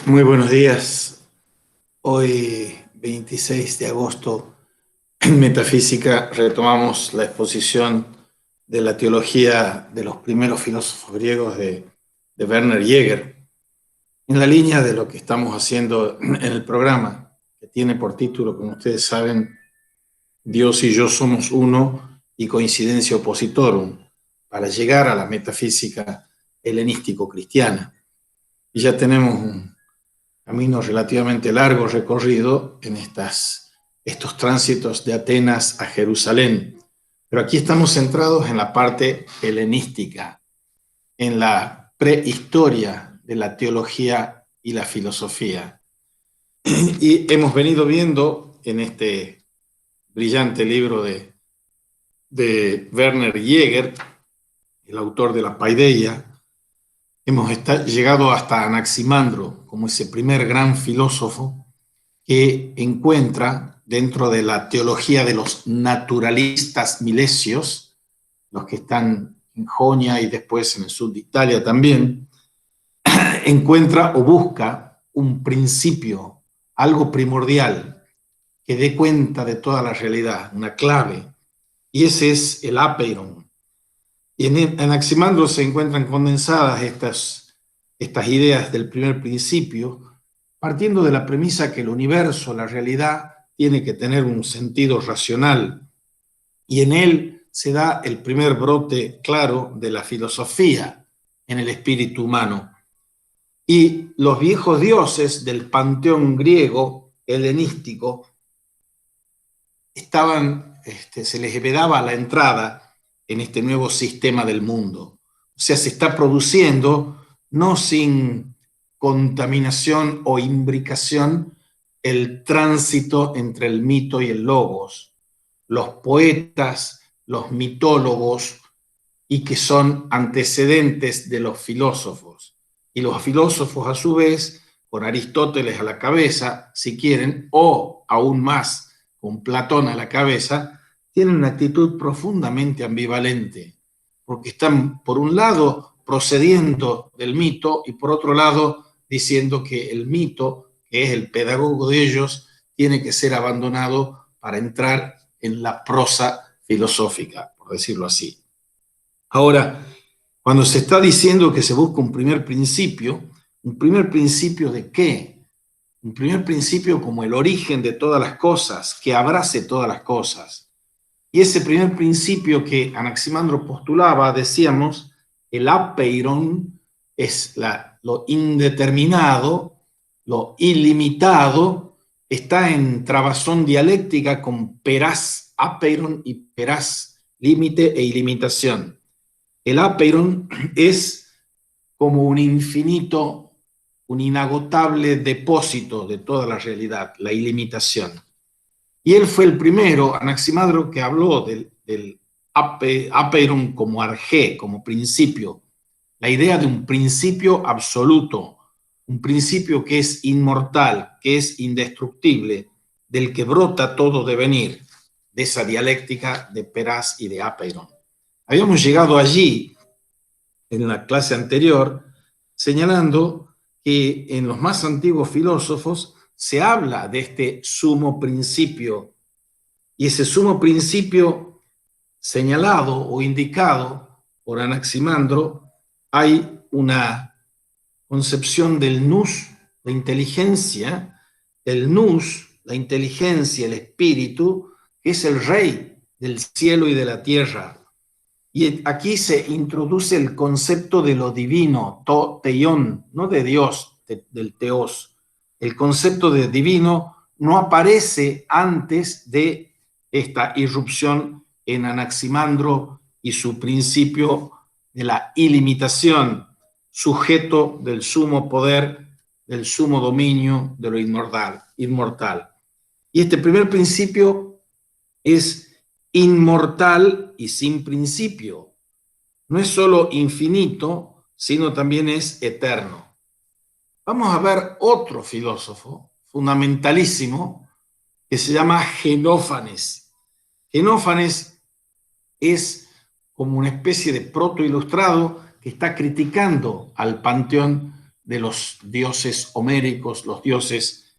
Muy buenos días. Hoy, 26 de agosto, en Metafísica retomamos la exposición de la teología de los primeros filósofos griegos de Werner Jäger, en la línea de lo que estamos haciendo en el programa, que tiene por título, como ustedes saben, Dios y yo somos uno y coincidencia oppositorum, para llegar a la metafísica helenístico-cristiana. Y ya tenemos un camino relativamente largo recorrido en estos tránsitos de Atenas a Jerusalén. Pero aquí estamos centrados en la parte helenística, en la prehistoria de la teología y la filosofía. Y hemos venido viendo en este brillante libro de Werner Jäger, el autor de la Paideia, hemos llegado hasta Anaximandro como ese primer gran filósofo que encuentra dentro de la teología de los naturalistas milesios, los que están en Jonia y después en el sur de Italia también, encuentra o busca un principio, algo primordial, que dé cuenta de toda la realidad, una clave, y ese es el apeiron. Y en Anaximandro se encuentran condensadas estas ideas del primer principio, partiendo de la premisa que el universo, la realidad, tiene que tener un sentido racional, y en él se da el primer brote claro de la filosofía en el espíritu humano. Y los viejos dioses del panteón griego helenístico se les vedaba la entrada en este nuevo sistema del mundo. O sea, se está produciendo, no sin contaminación o imbricación, el tránsito entre el mito y el logos. Los poetas, los mitólogos, y que son antecedentes de los filósofos. Y los filósofos, a su vez, con Aristóteles a la cabeza, si quieren, o aún más, con Platón a la cabeza, tienen una actitud profundamente ambivalente, porque están, por un lado, procediendo del mito y por otro lado, diciendo que el mito, que es el pedagogo de ellos, tiene que ser abandonado para entrar en la prosa filosófica, por decirlo así. Ahora, cuando se está diciendo que se busca ¿un primer principio de qué? Un primer principio como el origen de todas las cosas, que abrace todas las cosas. Y ese primer principio que Anaximandro postulaba, decíamos, el apeiron es lo indeterminado, lo ilimitado, está en trabazón dialéctica con peras, apeiron y peras, límite e ilimitación. El apeiron es como un infinito, un inagotable depósito de toda la realidad, la ilimitación. Y él fue el primero, Anaximandro, que habló del apeiron como arjé, como principio, la idea de un principio absoluto, un principio que es inmortal, que es indestructible, del que brota todo devenir, de esa dialéctica de peras y de apeiron. Habíamos llegado allí en la clase anterior señalando que en los más antiguos filósofos se habla de este sumo principio, y ese sumo principio señalado o indicado por Anaximandro, hay una concepción del nous, la inteligencia, el nous, la inteligencia, el espíritu, que es el rey del cielo y de la tierra. Y aquí se introduce el concepto de lo divino, teión, no de Dios, del teos. El concepto de divino no aparece antes de esta irrupción en Anaximandro y su principio de la ilimitación, sujeto del sumo poder, del sumo dominio, de lo inmortal. Y este primer principio es inmortal y sin principio. No es solo infinito, sino también es eterno. Vamos a ver otro filósofo fundamentalísimo que se llama Genófanes. Genófanes es como una especie de protoilustrado que está criticando al panteón de los dioses homéricos, los dioses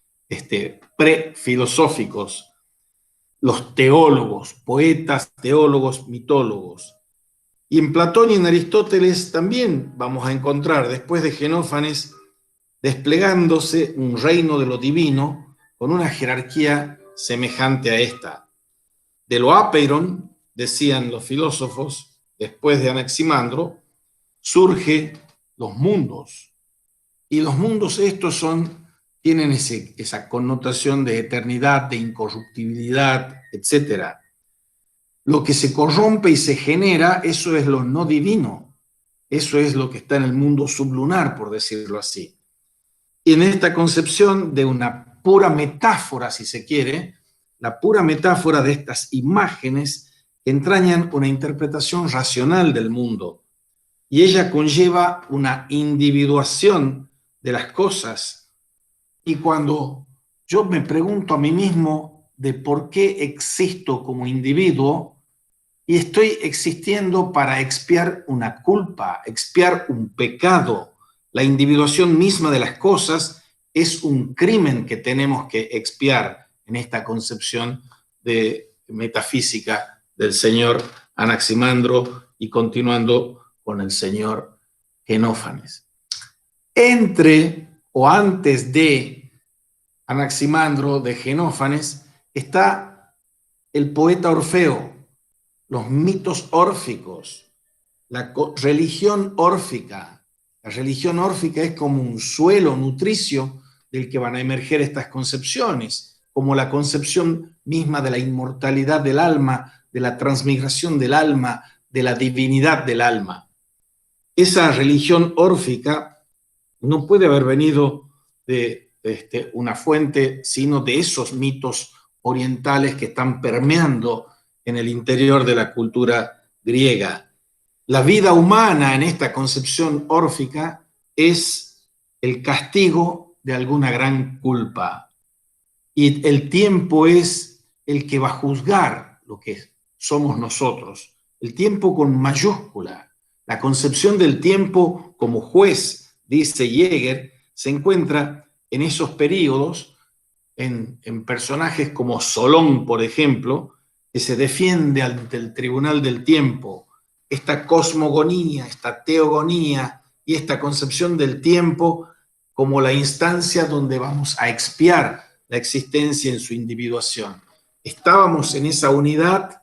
prefilosóficos, los teólogos, poetas, teólogos, mitólogos. Y en Platón y en Aristóteles también vamos a encontrar, después de Genófanes, desplegándose un reino de lo divino con una jerarquía semejante a esta. De lo apeiron, decían los filósofos, después de Anaximandro, surge los mundos. Y los mundos estos tienen esa connotación de eternidad, de incorruptibilidad, etc. Lo que se corrompe y se genera, eso es lo no divino. Eso es lo que está en el mundo sublunar, por decirlo así. Y en esta concepción de una pura metáfora, si se quiere, la pura metáfora de estas imágenes entrañan una interpretación racional del mundo. Y ella conlleva una individuación de las cosas. Y cuando yo me pregunto a mí mismo de por qué existo como individuo, y estoy existiendo para expiar una culpa, expiar un pecado, la individuación misma de las cosas es un crimen que tenemos que expiar en esta concepción de metafísica del señor Anaximandro y continuando con el señor Genófanes. Entre o antes de Anaximandro, de Genófanes, está el poeta Orfeo, los mitos órficos, la religión órfica. La religión órfica es como un suelo nutricio del que van a emerger estas concepciones, como la concepción misma de la inmortalidad del alma, de la transmigración del alma, de la divinidad del alma. Esa religión órfica no puede haber venido de una fuente, sino de esos mitos orientales que están permeando en el interior de la cultura griega. La vida humana en esta concepción órfica es el castigo de alguna gran culpa. Y el tiempo es el que va a juzgar lo que somos nosotros. El tiempo con mayúscula. La concepción del tiempo como juez, dice Jäger, se encuentra en esos periodos, en personajes como Solón, por ejemplo, que se defiende ante el tribunal del tiempo. Esta cosmogonía, esta teogonía y esta concepción del tiempo como la instancia donde vamos a expiar la existencia en su individuación. Estábamos en esa unidad,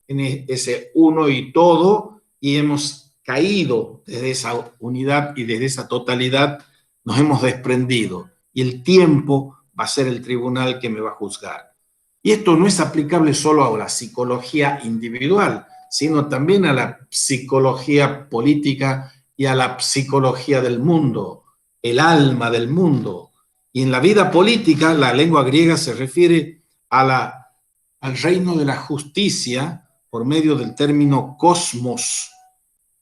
en ese uno y todo, y hemos caído desde esa unidad y desde esa totalidad, nos hemos desprendido. Y el tiempo va a ser el tribunal que me va a juzgar. Y esto no es aplicable solo a la psicología individual, sino también a la psicología política y a la psicología del mundo, el alma del mundo. Y en la vida política, la lengua griega se refiere al reino de la justicia por medio del término cosmos.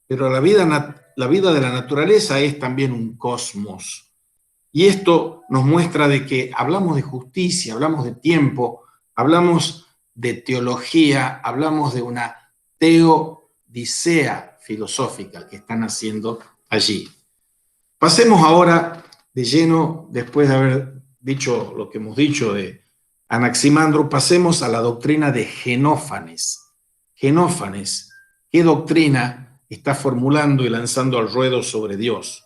Pero la vida de la naturaleza es también un cosmos. Y esto nos muestra de que hablamos de justicia, hablamos de tiempo, hablamos de teología, hablamos de una teodicea filosófica que están haciendo allí. Pasemos ahora de lleno, después de haber dicho lo que hemos dicho de Anaximandro, pasemos a la doctrina de Genófanes. Genófanes, ¿qué doctrina está formulando y lanzando al ruedo sobre Dios?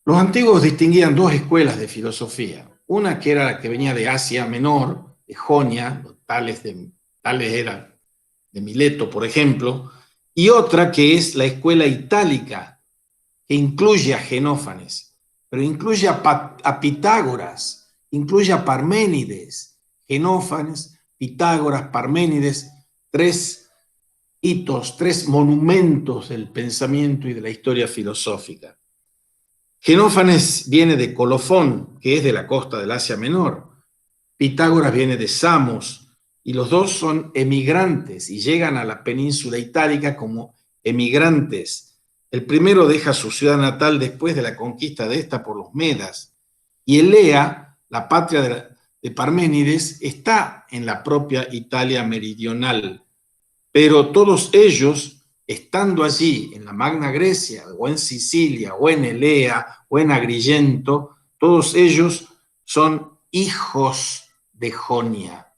Los antiguos distinguían dos escuelas de filosofía. Una que era la que venía de Asia Menor, de Jonia, tales eran de Mileto, por ejemplo, y otra que es la escuela itálica, que incluye a Genófanes, pero incluye a Pitágoras, incluye a Parménides. Genófanes, Pitágoras, Parménides, tres hitos, tres monumentos del pensamiento y de la historia filosófica. Genófanes viene de Colofón, que es de la costa del Asia Menor. Pitágoras viene de Samos, y los dos son emigrantes y llegan a la península itálica como emigrantes. El primero deja su ciudad natal después de la conquista de esta por los medas, y Elea, la patria de Parménides, está en la propia Italia meridional. Pero todos ellos estando allí en la Magna Grecia, o en Sicilia, o en Elea, o en Agrigento, todos ellos son hijos de Jonia.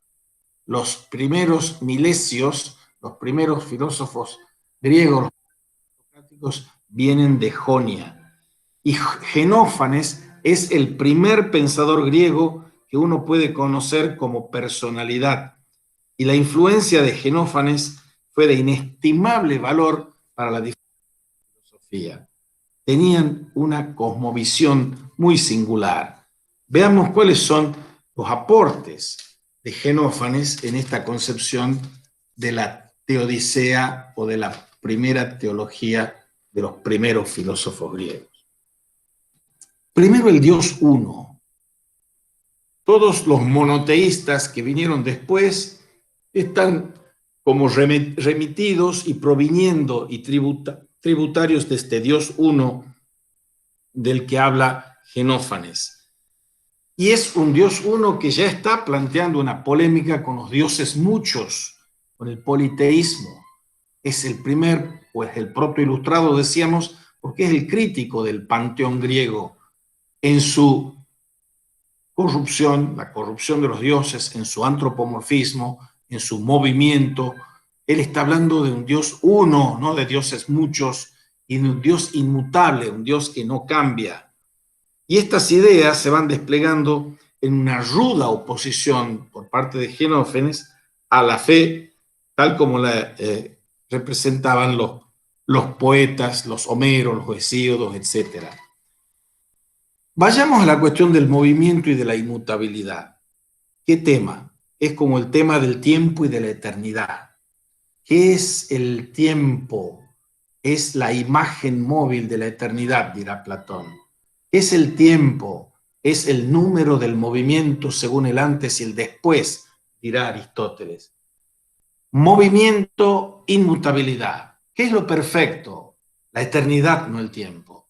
Los primeros milesios, los primeros filósofos griegos vienen de Jonia. Y Genófanes es el primer pensador griego que uno puede conocer como personalidad. Y la influencia de Genófanes fue de inestimable valor para la filosofía. Tenían una cosmovisión muy singular. Veamos cuáles son los aportes de Genófanes en esta concepción de la teodicea o de la primera teología de los primeros filósofos griegos. Primero, el Dios uno. Todos los monoteístas que vinieron después están como remitidos y proviniendo y tributarios de este Dios uno del que habla Genófanes. Y es un Dios uno que ya está planteando una polémica con los dioses muchos, con el politeísmo. Es el primer, pues el protoilustrado, decíamos, porque es el crítico del panteón griego en su corrupción, la corrupción de los dioses, en su antropomorfismo, en su movimiento. Él está hablando de un Dios uno, no de dioses muchos, y de un Dios inmutable, un Dios que no cambia. Y estas ideas se van desplegando en una ruda oposición por parte de Genófanes a la fe, tal como la representaban los poetas, los Homeros, los Hesíodos, etc. Vayamos a la cuestión del movimiento y de la inmutabilidad. ¿Qué tema? Es como el tema del tiempo y de la eternidad. ¿Qué es el tiempo? Es la imagen móvil de la eternidad, dirá Platón. ¿Qué es el tiempo? Es el número del movimiento según el antes y el después, dirá Aristóteles. Movimiento, inmutabilidad. ¿Qué es lo perfecto? La eternidad, no el tiempo.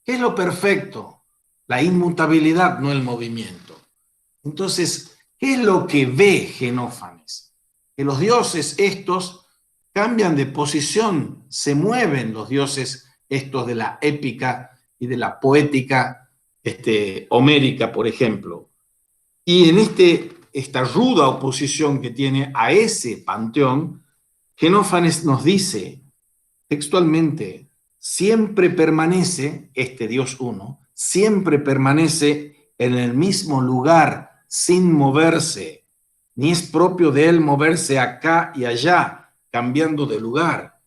¿Qué es lo perfecto? La inmutabilidad, no el movimiento. Entonces, ¿qué es lo que ve Genófanes? Que los dioses estos cambian de posición, se mueven los dioses estos de la épica y de la poética homérica, por ejemplo. Y en esta ruda oposición que tiene a ese panteón, Genófanes nos dice textualmente, siempre permanece, este Dios uno, siempre permanece en el mismo lugar, sin moverse, ni es propio de él moverse acá y allá, cambiando de lugar.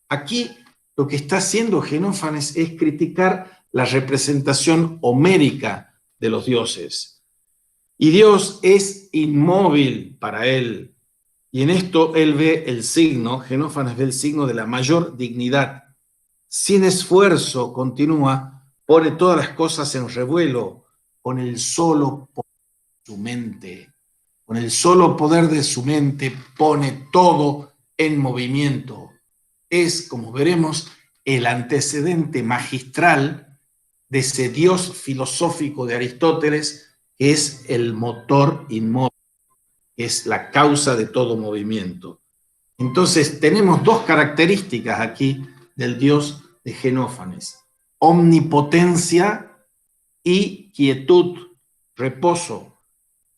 Aquí lo que está haciendo Genófanes es criticar la representación homérica de los dioses. Y Dios es inmóvil para él. Y en esto él ve el signo, Genófanes ve el signo de la mayor dignidad. Sin esfuerzo, continúa, pone todas las cosas en revuelo con el solo poder de su mente. Con el solo poder de su mente pone todo en movimiento. Es, como veremos, el antecedente magistral de ese Dios filosófico de Aristóteles, que es el motor inmóvil, es la causa de todo movimiento. Entonces, tenemos dos características aquí del Dios de Genófanes: omnipotencia y quietud, reposo.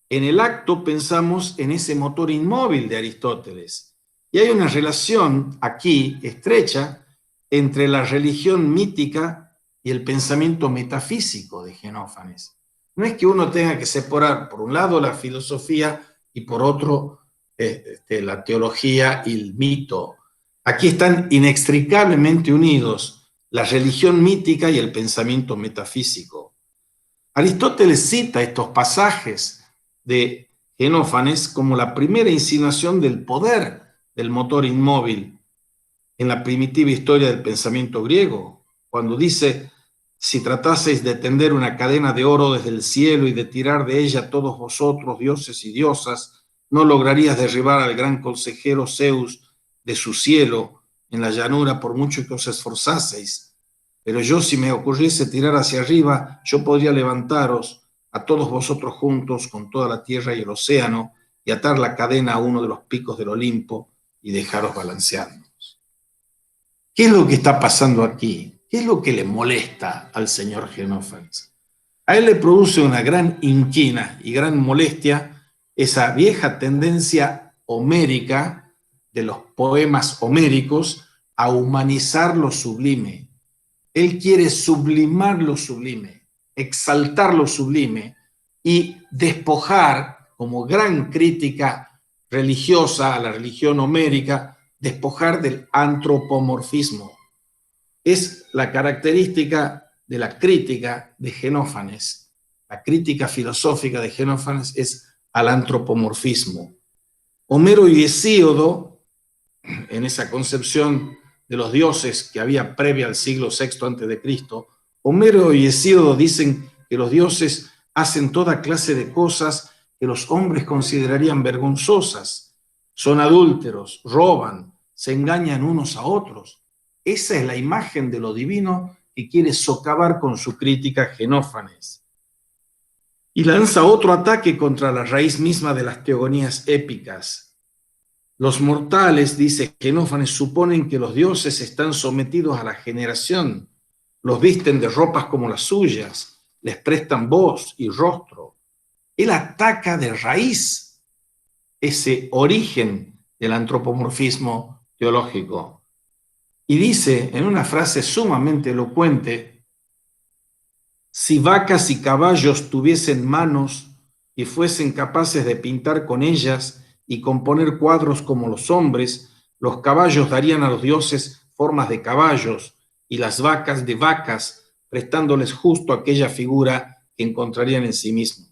En el acto pensamos en ese motor inmóvil de Aristóteles. Y hay una relación aquí estrecha entre la religión mítica y el pensamiento metafísico de Genófanes. No es que uno tenga que separar, por un lado, la filosofía y por otro, la teología y el mito. Aquí están inextricablemente unidos la religión mítica y el pensamiento metafísico. Aristóteles cita estos pasajes de Genófanes como la primera insinuación del poder del motor inmóvil en la primitiva historia del pensamiento griego, cuando dice: si trataseis de tender una cadena de oro desde el cielo y de tirar de ella todos vosotros, dioses y diosas, no lograrías derribar al gran consejero Zeus de su cielo en la llanura por mucho que os esforzaseis. Pero yo, si me ocurriese tirar hacia arriba, yo podría levantaros a todos vosotros juntos con toda la tierra y el océano y atar la cadena a uno de los picos del Olimpo y dejaros balanceando. ¿Qué es lo que está pasando aquí? ¿Qué es lo que le molesta al señor Xenófanes? A él le produce una gran inquina y gran molestia esa vieja tendencia homérica de los poemas homéricos a humanizar lo sublime. Él quiere sublimar lo sublime, exaltar lo sublime y despojar, como gran crítica religiosa a la religión homérica, despojar del antropomorfismo. Es la característica de la crítica de Xenófanes. La crítica filosófica de Xenófanes es al antropomorfismo. Homero y Hesíodo, en esa concepción de los dioses que había previa al siglo VI a.C., Homero y Hesíodo dicen que los dioses hacen toda clase de cosas que los hombres considerarían vergonzosas. Son adúlteros, roban, se engañan unos a otros. Esa es la imagen de lo divino que quiere socavar con su crítica Xenófanes. Y lanza otro ataque contra la raíz misma de las teogonías épicas. Los mortales, dice Xenófanes, suponen que los dioses están sometidos a la generación, los visten de ropas como las suyas, les prestan voz y rostro. Él ataca de raíz ese origen del antropomorfismo teológico. Y dice en una frase sumamente elocuente: si vacas y caballos tuviesen manos y fuesen capaces de pintar con ellas y componer cuadros como los hombres, los caballos darían a los dioses formas de caballos y las vacas de vacas, prestándoles justo aquella figura que encontrarían en sí mismos.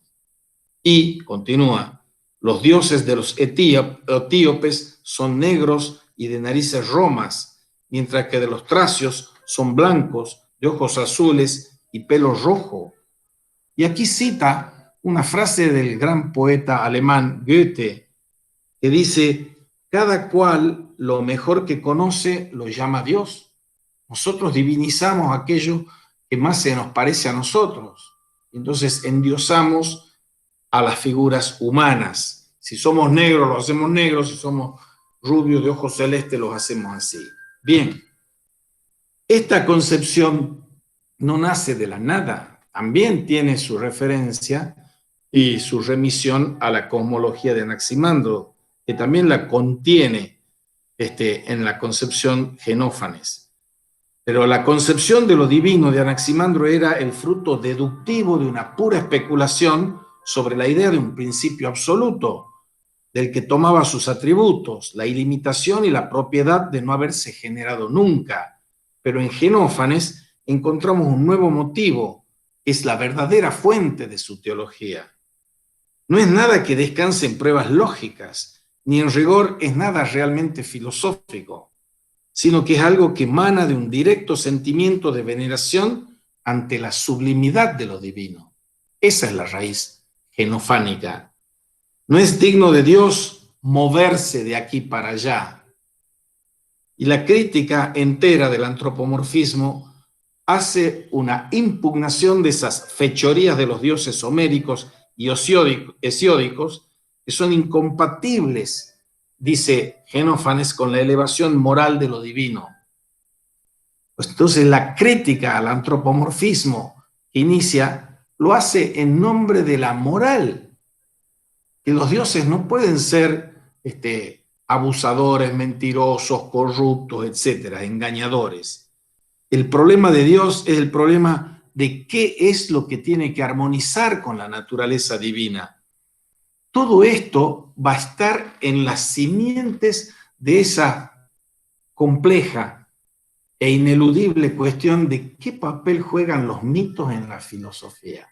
Y, continúa, los dioses de los etíopes son negros y de narices romas, mientras que de los tracios son blancos, de ojos azules y pelo rojo. Y aquí cita una frase del gran poeta alemán Goethe, que dice: cada cual lo mejor que conoce lo llama Dios. Nosotros divinizamos aquello que más se nos parece a nosotros. Entonces endiosamos a las figuras humanas. Si somos negros, los hacemos negros. Si somos rubios de ojos celestes, los hacemos así. Bien, esta concepción no nace de la nada. También tiene su referencia y su remisión a la cosmología de Anaximandro, que también la contiene en la concepción Xenófanes. Pero la concepción de lo divino de Anaximandro era el fruto deductivo de una pura especulación sobre la idea de un principio absoluto, del que tomaba sus atributos, la ilimitación y la propiedad de no haberse generado nunca. Pero en Xenófanes encontramos un nuevo motivo, que es la verdadera fuente de su teología. No es nada que descanse en pruebas lógicas, ni en rigor es nada realmente filosófico, sino que es algo que emana de un directo sentimiento de veneración ante la sublimidad de lo divino. Esa es la raíz xenofánica. No es digno de Dios moverse de aquí para allá. Y la crítica entera del antropomorfismo hace una impugnación de esas fechorías de los dioses homéricos y hesiódicos, que son incompatibles, dice Xenófanes, con la elevación moral de lo divino. Pues entonces la crítica al antropomorfismo que inicia lo hace en nombre de la moral, que los dioses no pueden ser abusadores, mentirosos, corruptos, etcétera, engañadores. El problema de Dios es el problema de qué es lo que tiene que armonizar con la naturaleza divina. Todo esto va a estar en las simientes de esa compleja e ineludible cuestión de qué papel juegan los mitos en la filosofía.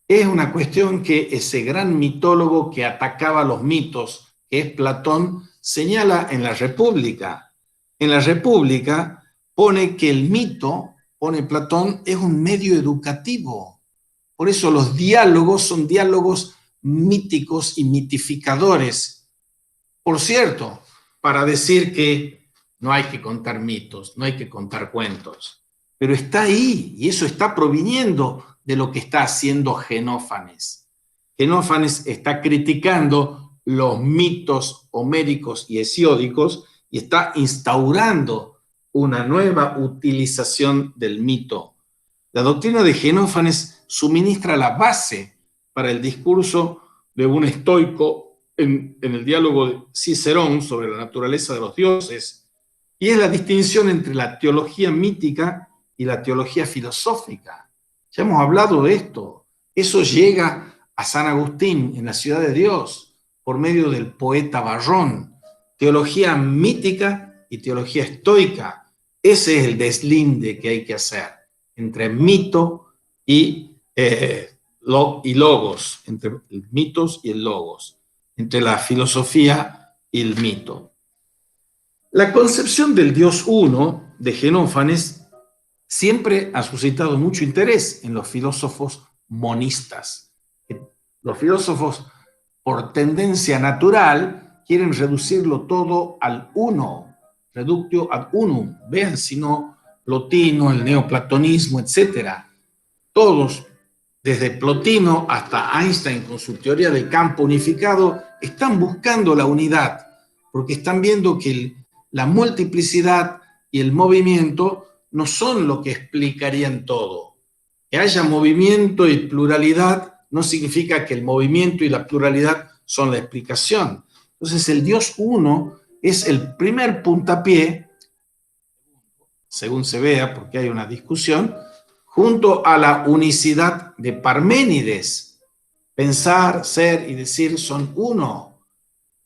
Es una cuestión que ese gran mitólogo que atacaba los mitos, que es Platón, señala en la República. En la República pone que el mito, pone Platón, es un medio educativo. Por eso los diálogos son diálogos míticos y mitificadores. Por cierto, para decir que no hay que contar mitos, no hay que contar cuentos. Pero está ahí, y eso está proviniendo de lo que está haciendo Xenófanes. Xenófanes está criticando los mitos homéricos y hesiódicos y está instaurando una nueva utilización del mito. La doctrina de Xenófanes suministra la base para el discurso de un estoico en el diálogo de Cicerón sobre la naturaleza de los dioses, y es la distinción entre la teología mítica y la teología filosófica. Ya hemos hablado de esto. Eso llega a San Agustín en la Ciudad de Dios por medio del poeta Varrón. Teología mítica y teología estoica. Ese es el deslinde que hay que hacer entre mito y logos, entre mitos y el logos, entre la filosofía y el mito. La concepción del Dios uno de Xenófanes siempre ha suscitado mucho interés en los filósofos monistas. Los filósofos, por tendencia natural, quieren reducirlo todo al uno, reductio ad unum. Vean, si no, Plotino, el neoplatonismo, etc. Todos, desde Plotino hasta Einstein con su teoría del campo unificado, están buscando la unidad, porque están viendo que la multiplicidad y el movimiento no son lo que explicarían todo. Que haya movimiento y pluralidad no significa que el movimiento y la pluralidad son la explicación. Entonces el Dios uno es el primer puntapié, según se vea, porque hay una discusión, junto a la unicidad de Parménides. Pensar, ser y decir son uno.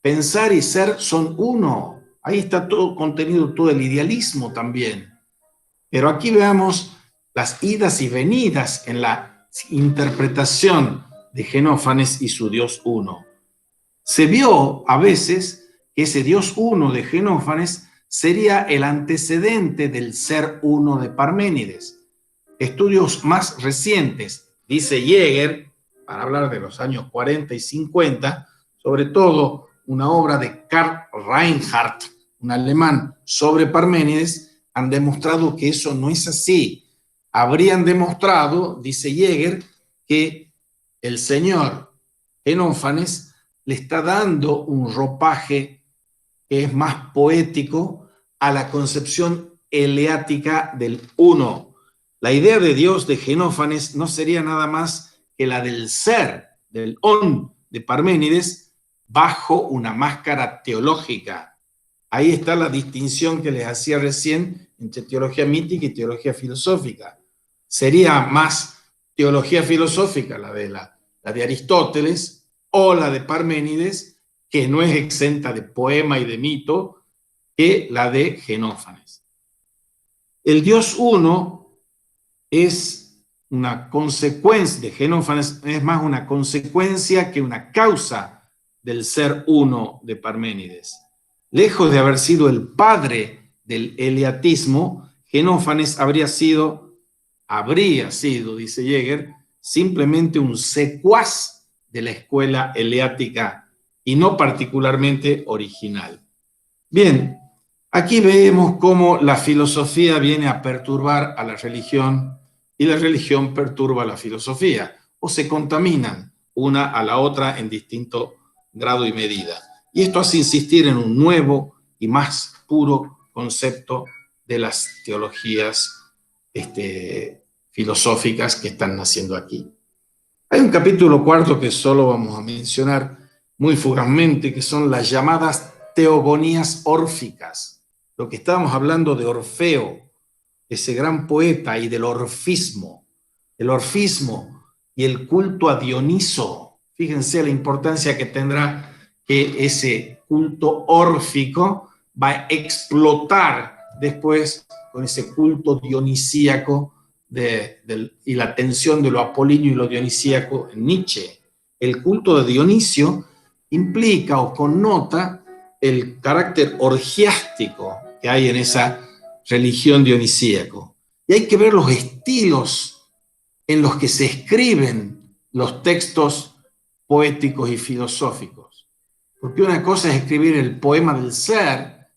Pensar y ser son uno. Ahí está todo contenido, todo el idealismo también. Pero aquí veamos las idas y venidas en la interpretación de Xenófanes y su Dios uno. Se vio a veces que ese Dios uno de Xenófanes sería el antecedente del ser uno de Parménides. Estudios más recientes, dice Jäger, para hablar de los años 40 y 50, sobre todo una obra de Karl Reinhardt, un alemán, sobre Parménides, han demostrado que eso no es así. Habrían demostrado, dice Jäger, que el señor Xenófanes le está dando un ropaje que es más poético a la concepción eleática del uno. La idea de Dios de Xenófanes no sería nada más que la del ser, del on de Parménides, bajo una máscara teológica. Ahí está la distinción que les hacía recién entre teología mítica y teología filosófica. Sería más teología filosófica la de Aristóteles o la de Parménides, que no es exenta de poema y de mito, que la de Xenófanes. El Dios uno es una consecuencia de Xenófanes, es más una consecuencia que una causa del ser uno de Parménides. Lejos de haber sido el padre del eleatismo, Xenófanes habría sido, dice Jäger, simplemente un secuaz de la escuela eleática y no particularmente original. Bien, aquí vemos cómo la filosofía viene a perturbar a la religión y la religión perturba a la filosofía, o se contaminan una a la otra en distinto grado y medida. Y esto hace insistir en un nuevo y más puro concepto de las teologías filosóficas que están naciendo aquí. Hay un capítulo cuarto que solo vamos a mencionar muy fugazmente, que son las llamadas teogonías órficas. Lo que estábamos hablando de Orfeo, ese gran poeta, y del orfismo. El orfismo y el culto a Dioniso. Fíjense la importancia que tendrá que ese culto órfico va a explotar después con ese culto dionisíaco y la tensión de lo apolíneo y lo dionisíaco en Nietzsche. El culto de Dionisio implica o connota el carácter orgiástico que hay en esa religión dionisíaco. Y hay que ver los estilos en los que se escriben los textos poéticos y filosóficos. Porque una cosa es escribir el poema del ser,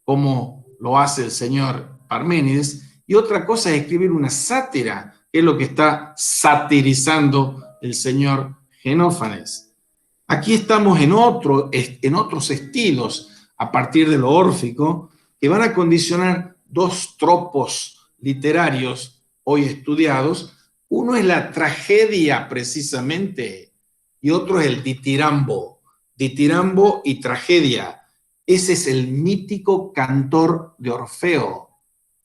como lo hace el señor Parménides, y otra cosa es escribir una sátira, que es lo que está satirizando el señor Xenófanes. Aquí estamos en otros estilos, a partir de lo órfico, que van a condicionar dos tropos literarios hoy estudiados. Uno es la tragedia, precisamente, y otro es el ditirambo. Ditirambo y tragedia. Ese es el mítico cantor de Orfeo.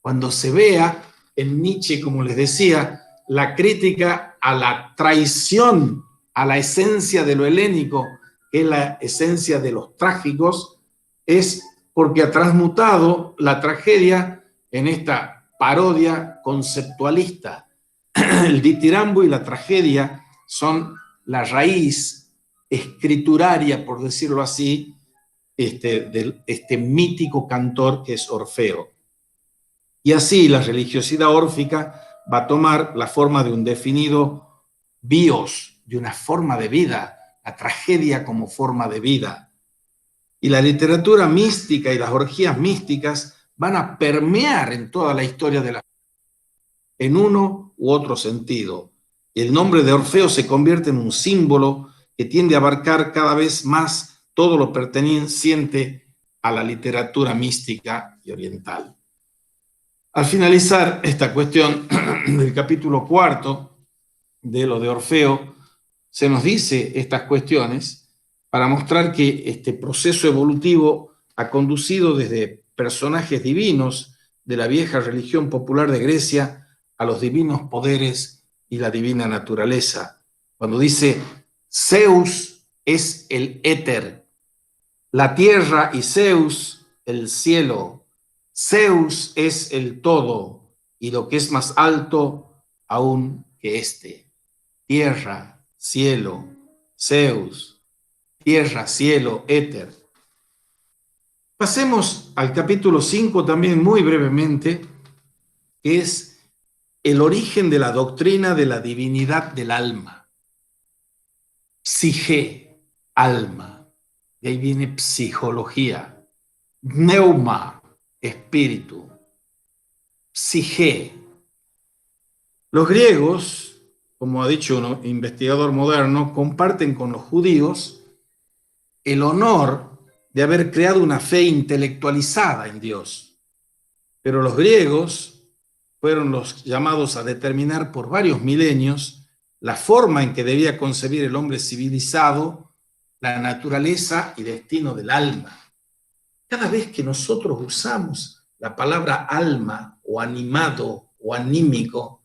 Cuando se vea en Nietzsche, como les decía, la crítica a la traición, a la esencia de lo helénico, que es la esencia de los trágicos, es porque ha transmutado la tragedia en esta parodia conceptualista. El ditirambo y la tragedia son la raíz escrituraria, por decirlo así, de este mítico cantor que es Orfeo. Y así la religiosidad órfica va a tomar la forma de un definido bios, de una forma de vida, la tragedia como forma de vida. Y la literatura mística y las orgías místicas van a permear en toda la historia de la en uno u otro sentido. El nombre de Orfeo se convierte en un símbolo que tiende a abarcar cada vez más todo lo perteneciente a la literatura mística y oriental. Al finalizar esta cuestión del capítulo 4 de lo de Orfeo, se nos dice estas cuestiones para mostrar que este proceso evolutivo ha conducido desde personajes divinos de la vieja religión popular de Grecia a los divinos poderes y la divina naturaleza. Cuando dice Zeus es el éter, la tierra y Zeus el cielo, Zeus es el todo y lo que es más alto aún que este. Tierra, cielo, Zeus, tierra, cielo, éter. Pasemos al capítulo 5 también muy brevemente, que es el origen de la doctrina de la divinidad del alma. Psique, alma. De ahí viene psicología. Pneuma, espíritu. Psique. Los griegos, como ha dicho un investigador moderno, comparten con los judíos el honor de haber creado una fe intelectualizada en Dios. Pero los griegos fueron los llamados a determinar por varios milenios la forma en que debía concebir el hombre civilizado, la naturaleza y destino del alma. Cada vez que nosotros usamos la palabra alma o animado o anímico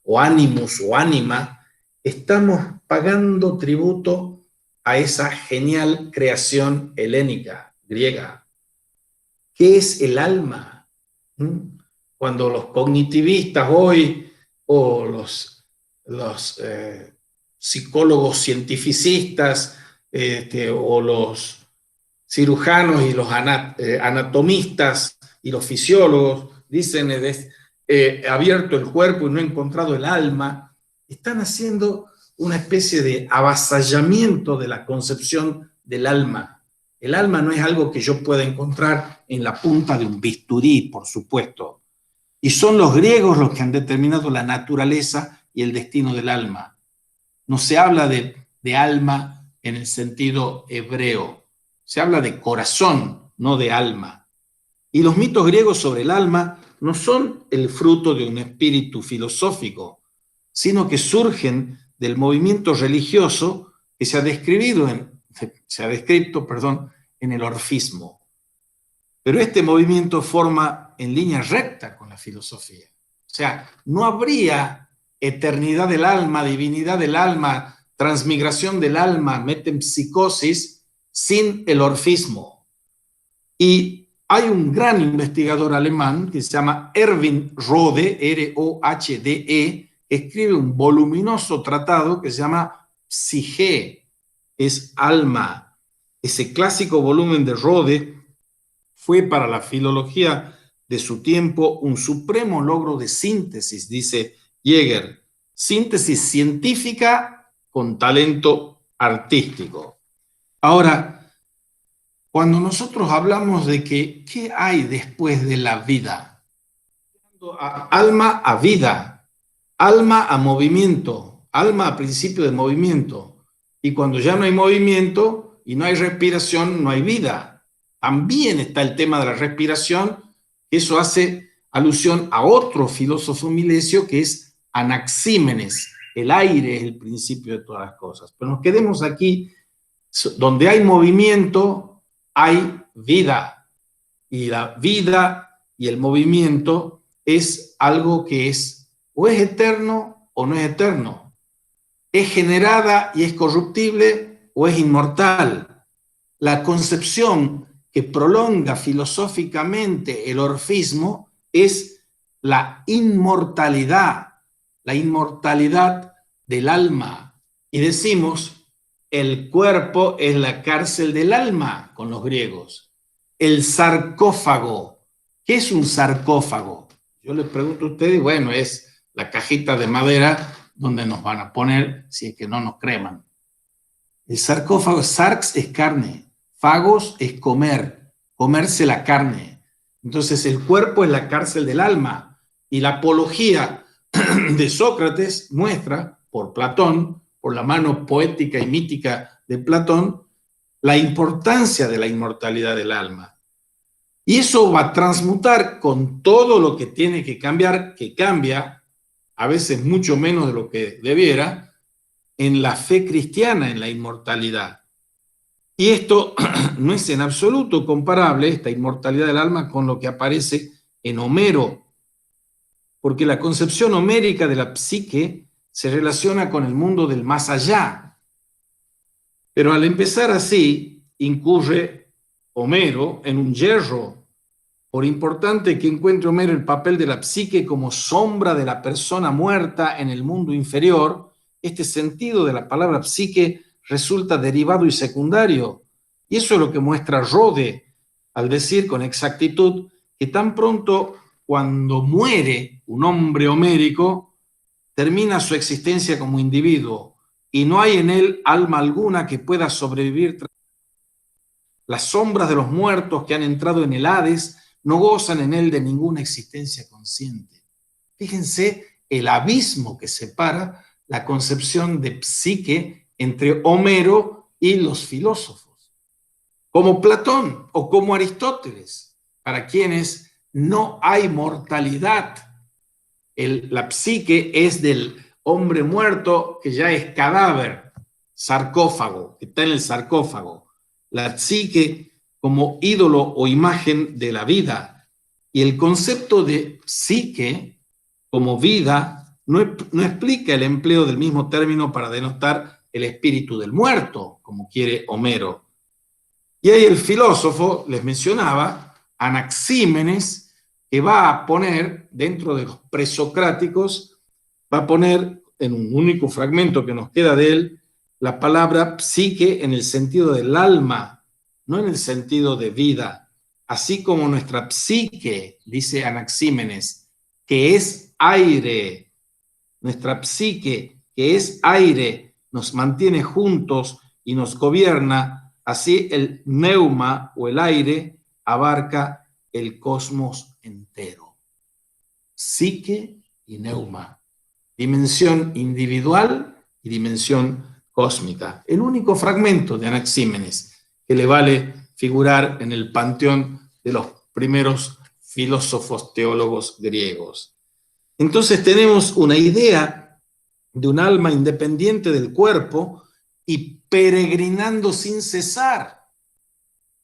o animus o ánima, estamos pagando tributo a esa genial creación helénica, griega. ¿Qué es el alma? Cuando los cognitivistas hoy o los psicólogos cientificistas o los cirujanos y los anatomistas y los fisiólogos dicen abierto el cuerpo y no he encontrado el alma, están haciendo una especie de avasallamiento de la concepción del alma. El alma no es algo que yo pueda encontrar en la punta de un bisturí, por supuesto. Y son los griegos los que han determinado la naturaleza y el destino del alma. No se habla de alma en el sentido hebreo. Se habla de corazón, no de alma. Y los mitos griegos sobre el alma no son el fruto de un espíritu filosófico, sino que surgen del movimiento religioso que se ha descrito en el orfismo. Pero este movimiento forma en línea recta con la filosofía. O sea, no habría eternidad del alma, divinidad del alma, transmigración del alma, metempsicosis, sin el orfismo. Y hay un gran investigador alemán que se llama Erwin Rohde, R-O-H-D-E, escribe un voluminoso tratado que se llama Psique, es alma. Ese clásico volumen de Rohde fue para la filología de su tiempo un supremo logro de síntesis, dice Jäger, síntesis científica con talento artístico. Ahora, cuando nosotros hablamos de que ¿qué hay después de la vida? Alma a vida, alma a movimiento, alma a principio de movimiento. Y cuando ya no hay movimiento y no hay respiración, no hay vida. También está el tema de la respiración, eso hace alusión a otro filósofo milesio que es Anaxímenes. El aire es el principio de todas las cosas. Pero nos quedemos aquí, donde hay movimiento, hay vida. Y la vida y el movimiento es algo que es o es eterno o no es eterno. Es generada y es corruptible o es inmortal. La concepción que prolonga filosóficamente el orfismo es la inmortalidad del alma. Y decimos, el cuerpo es la cárcel del alma con los griegos. El sarcófago. ¿Qué es un sarcófago? Yo les pregunto a ustedes, bueno, es la cajita de madera donde nos van a poner si es que no nos creman. El sarcófago, sarx es carne, fagos es comer, comerse la carne. Entonces el cuerpo es la cárcel del alma. Y la apología de Sócrates muestra, por Platón, por la mano poética y mítica de Platón, la importancia de la inmortalidad del alma. Y eso va a transmutar con todo lo que tiene que cambiar, que cambia, a veces mucho menos de lo que debiera, en la fe cristiana, en la inmortalidad. Y esto no es en absoluto comparable, esta inmortalidad del alma, con lo que aparece en Homero, porque la concepción homérica de la psique se relaciona con el mundo del más allá. Pero al empezar así, incurre Homero en un yerro. Por importante que encuentre Homero el papel de la psique como sombra de la persona muerta en el mundo inferior, este sentido de la palabra psique resulta derivado y secundario. Y eso es lo que muestra Rode al decir con exactitud que tan pronto cuando muere un hombre homérico, termina su existencia como individuo y no hay en él alma alguna que pueda sobrevivir. Las sombras de los muertos que han entrado en el Hades no gozan en él de ninguna existencia consciente. Fíjense el abismo que separa la concepción de psique entre Homero y los filósofos, como Platón o como Aristóteles, para quienes no hay mortalidad. La psique es del hombre muerto que ya es cadáver, sarcófago, que está en el sarcófago. La psique como ídolo o imagen de la vida. Y el concepto de psique como vida no explica el empleo del mismo término para denotar el espíritu del muerto, como quiere Homero. Y ahí el filósofo, les mencionaba, Anaxímenes, que va a poner, dentro de los presocráticos, va a poner en un único fragmento que nos queda de él, la palabra psique en el sentido del alma, no en el sentido de vida. Así como nuestra psique, dice Anaxímenes, que es aire, nuestra psique, que es aire, nos mantiene juntos y nos gobierna, así el neuma o el aire abarca el cosmos entero. Psique y neuma, dimensión individual y dimensión cósmica. El único fragmento de Anaxímenes que le vale figurar en el panteón de los primeros filósofos teólogos griegos. Entonces tenemos una idea de un alma independiente del cuerpo y peregrinando sin cesar.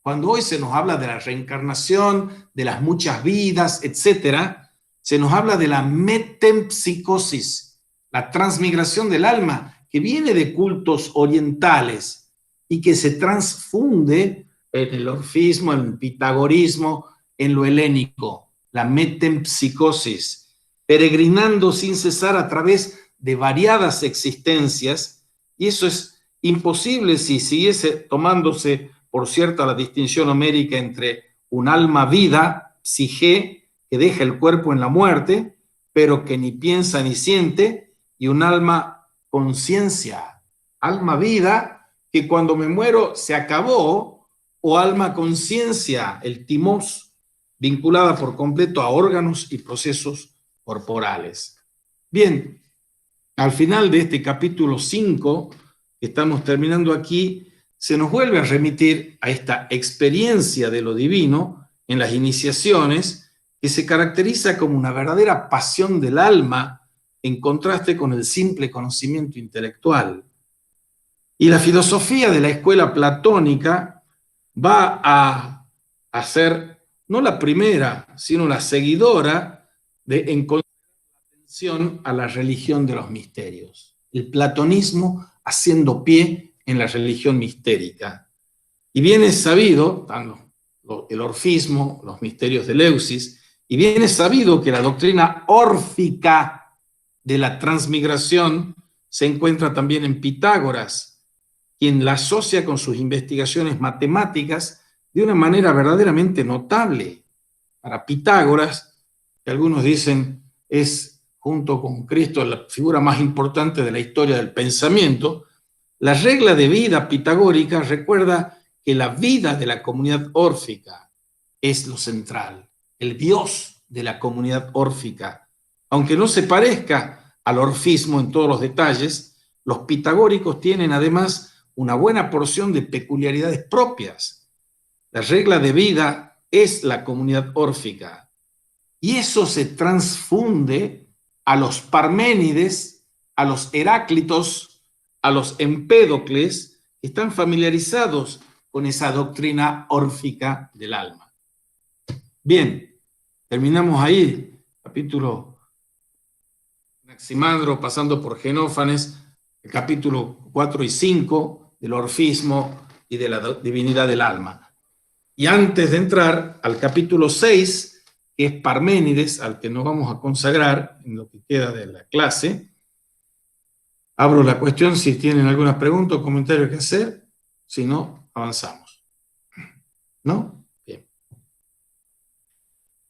Cuando hoy se nos habla de la reencarnación, de las muchas vidas, etcétera, se nos habla de la metempsicosis, la transmigración del alma, que viene de cultos orientales y que se transfunde en el orfismo, en el pitagorismo, en lo helénico, la metempsicosis, peregrinando sin cesar a través de variadas existencias, y eso es imposible si siguiese tomándose por cierto la distinción homérica entre un alma vida, psique, que deja el cuerpo en la muerte, pero que ni piensa ni siente, y un alma conciencia, alma vida, que cuando me muero se acabó, o alma conciencia, el timos, vinculada por completo a órganos y procesos corporales. Bien, al final de este capítulo 5, que estamos terminando aquí, se nos vuelve a remitir a esta experiencia de lo divino en las iniciaciones que se caracteriza como una verdadera pasión del alma en contraste con el simple conocimiento intelectual. Y la filosofía de la escuela platónica va a ser no la primera, sino la seguidora de encontrar atención a la religión de los misterios. El platonismo haciendo pie en la religión mistérica. Y bien es sabido, el orfismo, los misterios de Leucis, y bien es sabido que la doctrina órfica de la transmigración se encuentra también en Pitágoras, quien la asocia con sus investigaciones matemáticas de una manera verdaderamente notable. Para Pitágoras, que algunos dicen es, junto con Cristo, la figura más importante de la historia del pensamiento, la regla de vida pitagórica recuerda que la vida de la comunidad órfica es lo central, el Dios de la comunidad órfica. Aunque no se parezca al orfismo en todos los detalles, los pitagóricos tienen además una buena porción de peculiaridades propias. La regla de vida es la comunidad órfica. Y eso se transfunde a los Parménides, a los Heráclitos, a los Empédocles, que están familiarizados con esa doctrina órfica del alma. Bien, terminamos ahí, capítulo Anaximandro, pasando por Genófanes, el capítulo 4 y 5 del orfismo y de la divinidad del alma. Y antes de entrar al capítulo 6, que es Parménides, al que nos vamos a consagrar en lo que queda de la clase, abro la cuestión si tienen alguna pregunta o comentario que hacer. Si no, avanzamos. ¿No? Bien.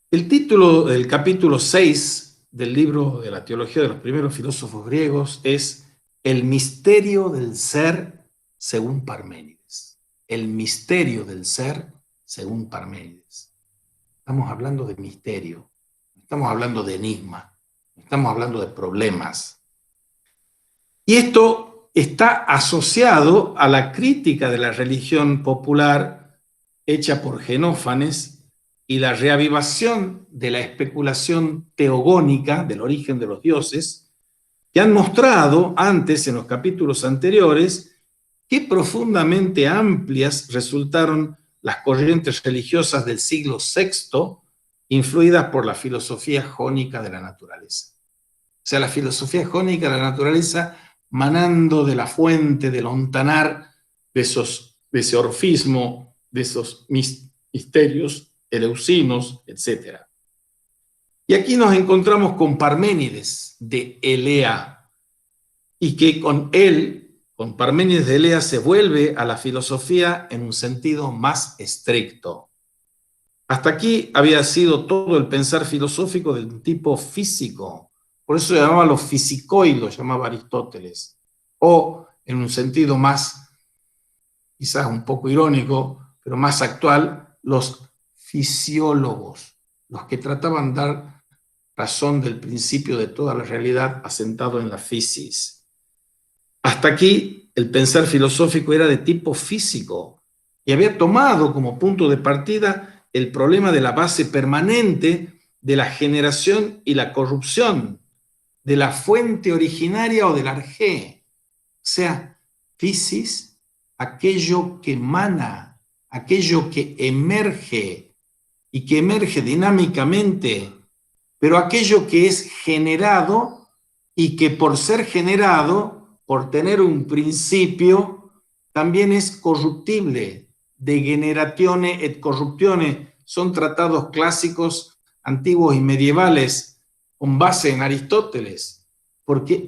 El título del capítulo 6 del libro de la teología de los primeros filósofos griegos es El misterio del ser según Parménides. El misterio del ser según Parménides. Estamos hablando de misterio, estamos hablando de enigma, estamos hablando de problemas. Y esto está asociado a la crítica de la religión popular hecha por Genófanes y la reavivación de la especulación teogónica del origen de los dioses, que han mostrado antes, en los capítulos anteriores, qué profundamente amplias resultaron las corrientes religiosas del siglo VI, influidas por la filosofía jónica de la naturaleza. O sea, la filosofía jónica de la naturaleza manando de la fuente, del ontanar, de ese orfismo, de esos misterios eleusinos, etc. Y aquí nos encontramos con Parménides de Elea, y que con él, con Parménides de Elea, se vuelve a la filosofía en un sentido más estricto. Hasta aquí había sido todo el pensar filosófico del tipo físico. Por eso se llamaba los fisicoi, lo llamaba Aristóteles. O, en un sentido más, quizás un poco irónico, pero más actual, los fisiólogos, los que trataban de dar razón del principio de toda la realidad asentado en la fisis. Hasta aquí el pensar filosófico era de tipo físico y había tomado como punto de partida el problema de la base permanente de la generación y la corrupción, de la fuente originaria o del arjé. O sea, fisis, aquello que emana, aquello que emerge y que emerge dinámicamente, pero aquello que es generado y que por ser generado, por tener un principio, también es corruptible. Degeneratione et corruptione son tratados clásicos antiguos y medievales con base en Aristóteles, porque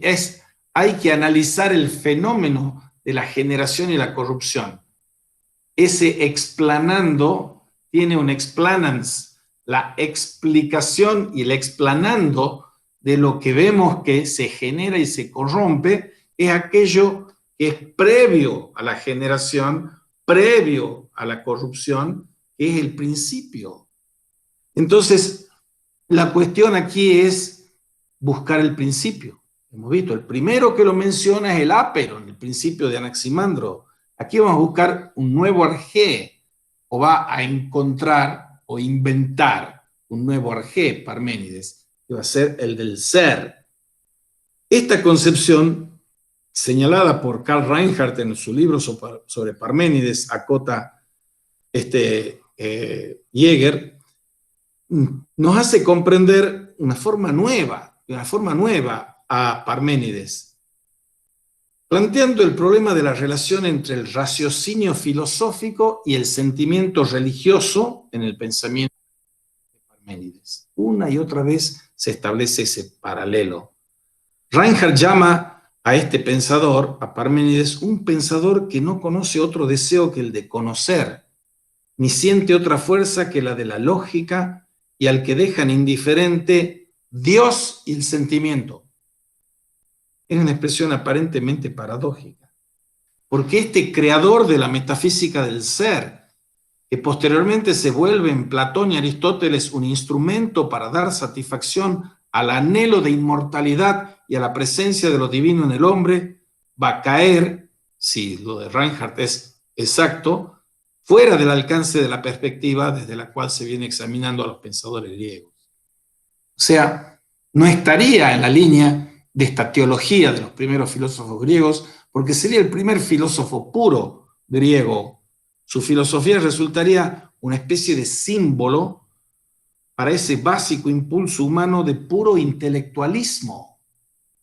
hay que analizar el fenómeno de la generación y la corrupción. Ese explanando tiene un explanans, la explicación y el explanando de lo que vemos que se genera y se corrompe es aquello que es previo a la generación, previo a la corrupción, que es el principio. Entonces, la cuestión aquí es buscar el principio. Hemos visto, el primero que lo menciona es el áperon, el principio de Anaximandro. Aquí vamos a buscar un nuevo arjé, o va a encontrar o inventar un nuevo arjé, Parménides, que va a ser el del ser. Esta concepción, señalada por Karl Reinhardt en su libro sobre Parménides, acota Jäger, nos hace comprender una forma nueva a Parménides, planteando el problema de la relación entre el raciocinio filosófico y el sentimiento religioso en el pensamiento de Parménides. Una y otra vez se establece ese paralelo. Reinhardt llama a este pensador, a Parménides, un pensador que no conoce otro deseo que el de conocer, ni siente otra fuerza que la de la lógica, y al que dejan indiferente Dios y el sentimiento. Es una expresión aparentemente paradójica, porque este creador de la metafísica del ser, que posteriormente se vuelve en Platón y Aristóteles un instrumento para dar satisfacción al anhelo de inmortalidad y a la presencia de lo divino en el hombre, va a caer, si lo de Reinhardt es exacto, fuera del alcance de la perspectiva desde la cual se viene examinando a los pensadores griegos. O sea, no estaría en la línea de esta teología de los primeros filósofos griegos, porque sería el primer filósofo puro griego. Su filosofía resultaría una especie de símbolo para ese básico impulso humano de puro intelectualismo.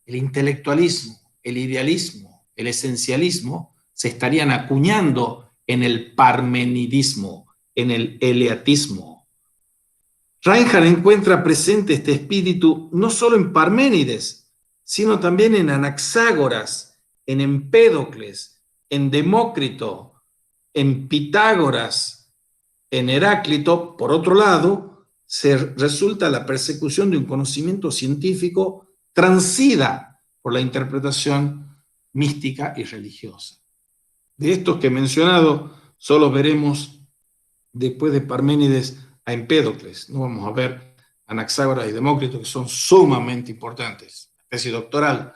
El intelectualismo, el idealismo, el esencialismo se estarían acuñando en el parmenidismo, en el eleatismo. Reinhardt encuentra presente este espíritu no solo en Parménides, sino también en Anaxágoras, en Empédocles, en Demócrito, en Pitágoras, en Heráclito. Por otro lado, resulta la persecución de un conocimiento científico transida por la interpretación mística y religiosa. De estos que he mencionado, solo veremos después de Parménides a Empédocles. No vamos a ver Anaxágoras y Demócrito, que son sumamente importantes. La tesis doctoral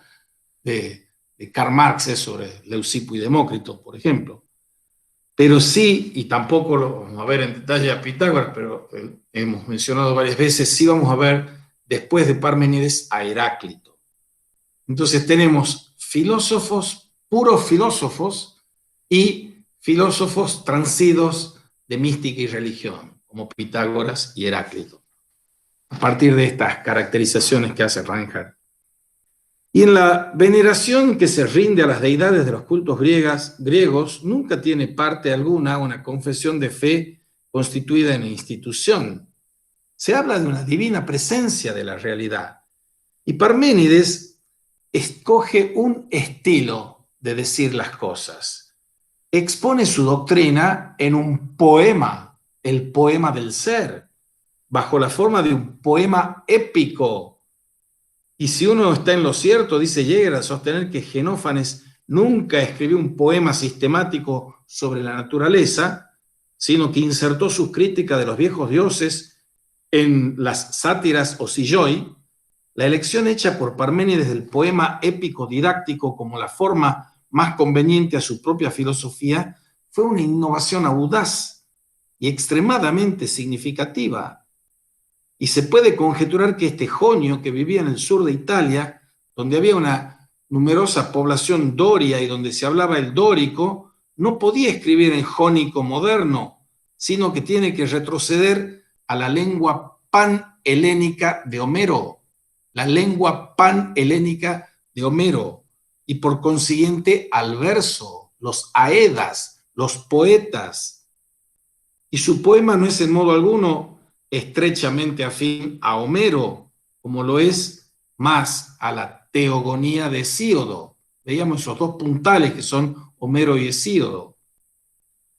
de Karl Marx es sobre Leucipo y Demócrito, por ejemplo. Pero sí, y tampoco lo vamos a ver en detalle a Pitágoras, pero hemos mencionado varias veces, sí vamos a ver después de Parménides a Heráclito. Entonces tenemos filósofos, puros filósofos, y filósofos transidos de mística y religión, como Pitágoras y Heráclito, a partir de estas caracterizaciones que hace Reinhardt. Y en la veneración que se rinde a las deidades de los cultos griegos, nunca tiene parte alguna una confesión de fe constituida en institución. Se habla de una divina presencia de la realidad. Y Parménides escoge un estilo de decir las cosas. Expone su doctrina en un poema, el poema del ser, bajo la forma de un poema épico. Y si uno está en lo cierto, dice Jäger, al sostener que Genófanes nunca escribió un poema sistemático sobre la naturaleza, sino que insertó sus críticas de los viejos dioses en las sátiras o silloi, la elección hecha por Parménides del poema épico didáctico como la forma más conveniente a su propia filosofía fue una innovación audaz y extremadamente significativa. Y se puede conjeturar que este Jonio, que vivía en el sur de Italia, donde había una numerosa población doria y donde se hablaba el dórico, no podía escribir en jónico moderno, sino que tiene que retroceder a la lengua panhelénica de Homero, la lengua panhelénica de Homero, y por consiguiente al verso, los aedas, los poetas. Y su poema no es en modo alguno estrechamente afín a Homero, como lo es más a la teogonía de Hesíodo. Veíamos esos dos puntales que son Homero y Hesíodo.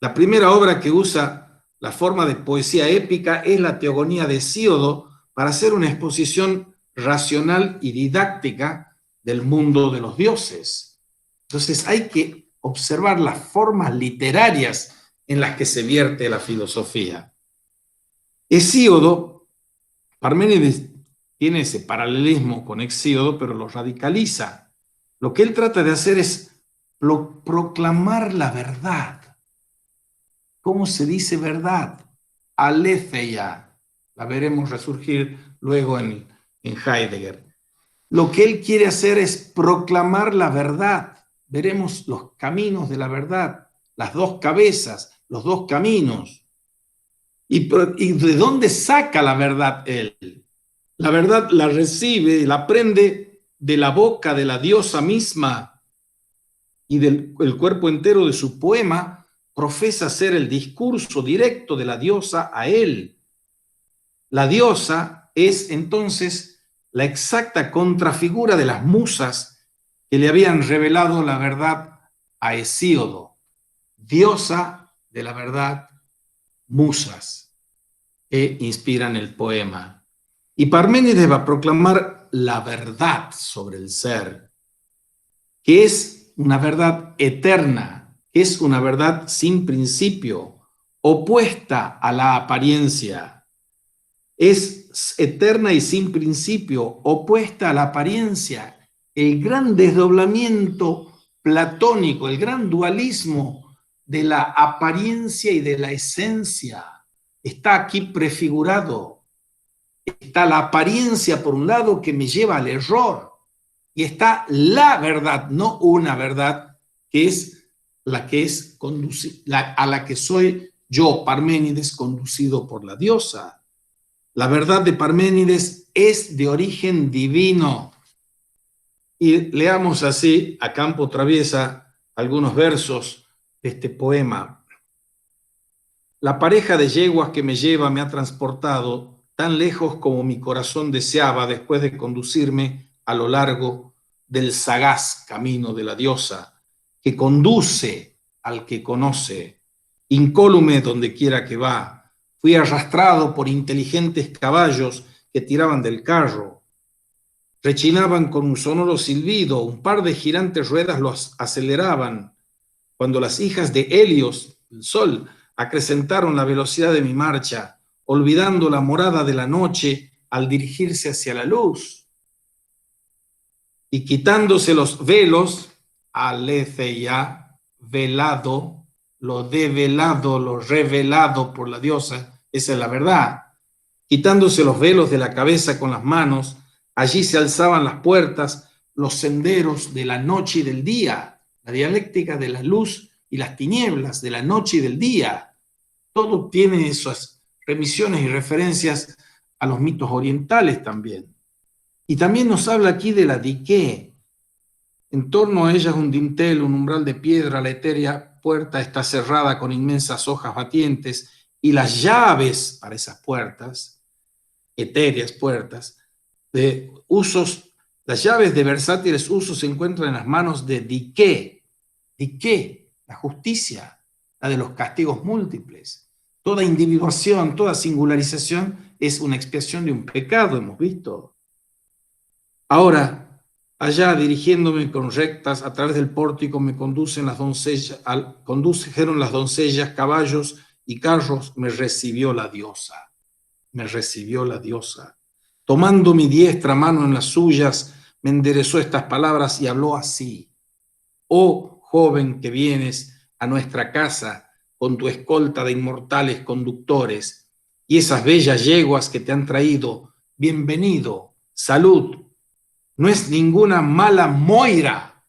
La primera obra que usa la forma de poesía épica es la teogonía de Hesíodo para hacer una exposición racional y didáctica del mundo de los dioses. Entonces hay que observar las formas literarias en las que se vierte la filosofía. Hesíodo, Parménides tiene ese paralelismo con Hesíodo, pero lo radicaliza. Lo que él trata de hacer es proclamar la verdad. ¿Cómo se dice verdad? Aletheia, La veremos resurgir luego en Heidegger. Lo que él quiere hacer es proclamar la verdad. Veremos los caminos de la verdad, las dos cabezas, los dos caminos. ¿Y de dónde saca la verdad él? La verdad la recibe, la aprende de la boca de la diosa misma, y el cuerpo entero de su poema profesa ser el discurso directo de la diosa a él. La diosa es entonces la exacta contrafigura de las musas que le habían revelado la verdad a Hesíodo. Diosa de la verdad, musas que inspiran el poema. Y Parménides va a proclamar la verdad sobre el ser, que es una verdad eterna, que es una verdad sin principio, opuesta a la apariencia. Es eterna y sin principio, opuesta a la apariencia. El gran desdoblamiento platónico, el gran dualismo de la apariencia y de la esencia está aquí prefigurado. Está la apariencia por un lado que me lleva al error, y está la verdad, no una verdad, que es la que es a la que soy yo, Parménides, conducido por la diosa. La verdad de Parménides es de origen divino. Y leamos así, a campo traviesa, algunos versos de este poema. La pareja de yeguas que me lleva me ha transportado tan lejos como mi corazón deseaba después de conducirme a lo largo del sagaz camino de la diosa, que conduce al que conoce, incólume donde quiera que va. Fui arrastrado por inteligentes caballos que tiraban del carro. Rechinaban con un sonoro silbido, un par de girantes ruedas los aceleraban. Cuando las hijas de Helios, el sol, acrecentaron la velocidad de mi marcha, olvidando la morada de la noche al dirigirse hacia la luz. Y quitándose los velos, aletheia, velado, lo develado, lo revelado por la diosa, esa es la verdad. Quitándose los velos de la cabeza con las manos, allí se alzaban las puertas, los senderos de la noche y del día, la dialéctica de la luz y las tinieblas, de la noche y del día. Todo tiene esas remisiones y referencias a los mitos orientales también. Y también nos habla aquí de la diqué. En torno a ella es un dintel, un umbral de piedra, la etérea puerta está cerrada con inmensas hojas batientes, y las llaves para esas puertas, etéreas puertas, de usos, las llaves de versátiles usos se encuentran en las manos de diqué. Diqué, la justicia, la de los castigos múltiples. Toda individuación, toda singularización es una expiación de un pecado, hemos visto. Ahora, allá dirigiéndome con rectas a través del pórtico me condujeron las doncellas, caballos y carros, me recibió la diosa. Me recibió la diosa. Tomando mi diestra mano en las suyas, me enderezó estas palabras y habló así: oh joven que vienes a nuestra casa con tu escolta de inmortales conductores y esas bellas yeguas que te han traído, bienvenido, salud. No es ninguna mala Moira.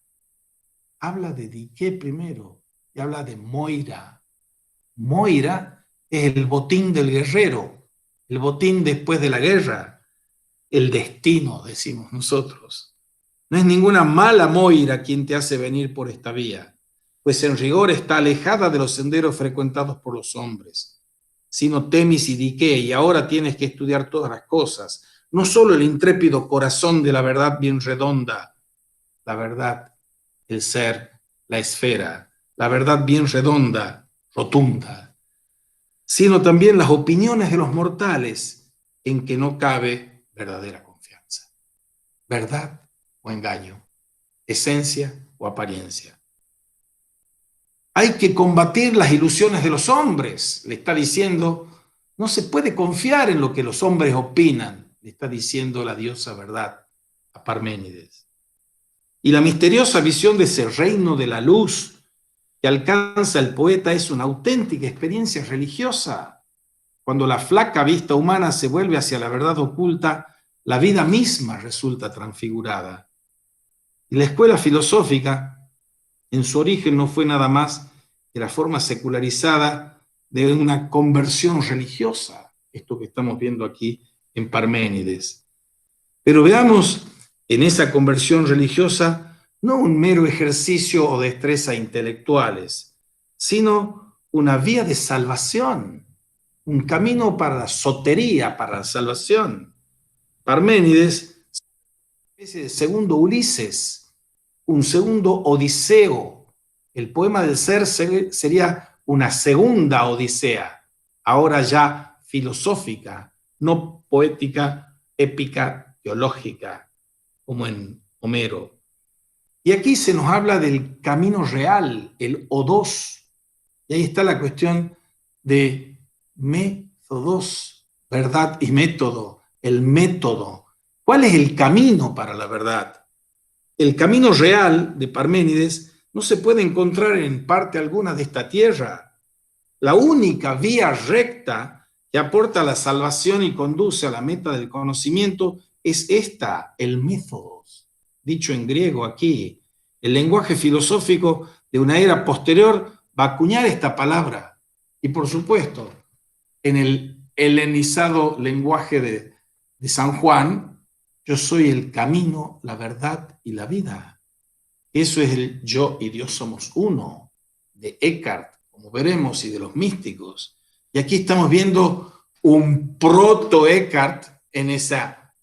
Habla de diqué primero y habla de Moira. Moira es el botín del guerrero, el botín después de la guerra, el destino, decimos nosotros. No es ninguna mala Moira quien te hace venir por esta vía, pues en rigor está alejada de los senderos frecuentados por los hombres, sino Temis y Diqué, y ahora tienes que estudiar todas las cosas, no solo el intrépido corazón de la verdad bien redonda, la verdad, el ser, la esfera, la verdad bien redonda, rotunda, sino también las opiniones de los mortales en que no cabe verdadera confianza. ¿Verdad o engaño? ¿Esencia o apariencia? Hay que combatir las ilusiones de los hombres, le está diciendo. No se puede confiar en lo que los hombres opinan, le está diciendo la diosa verdad a Parménides. Y la misteriosa visión de ese reino de la luz que alcanza el poeta es una auténtica experiencia religiosa. cuando la flaca vista humana se vuelve hacia la verdad oculta, la vida misma resulta transfigurada. Y la escuela filosófica, en su origen, no fue nada más que la forma secularizada de una conversión religiosa, esto que estamos viendo aquí en Parménides. Pero veamos en esa conversión religiosa no un mero ejercicio o destreza intelectuales, sino una vía de salvación, un camino para la sotería, para la salvación. Parménides es una especie de segundo Ulises, un segundo Odiseo. El poema del ser sería una segunda Odisea, ahora ya filosófica, no poética, épica, teológica, como en Homero. Y aquí se nos habla del camino real, el odos. Y ahí está la cuestión de métodos, verdad y método, el método. ¿Cuál es el camino para la verdad? El camino real de Parménides no se puede encontrar en parte alguna de esta tierra. La única vía recta que aporta la salvación y conduce a la meta del conocimiento es esta, el métodos, dicho en griego aquí. El lenguaje filosófico de una era posterior va a acuñar esta palabra. Y por supuesto, en el helenizado lenguaje de San Juan, yo soy el camino, la verdad y la vida. Eso es el yo y Dios somos uno, de Eckhart, como veremos, y de los místicos. Y aquí estamos viendo un proto-Eckhart en esa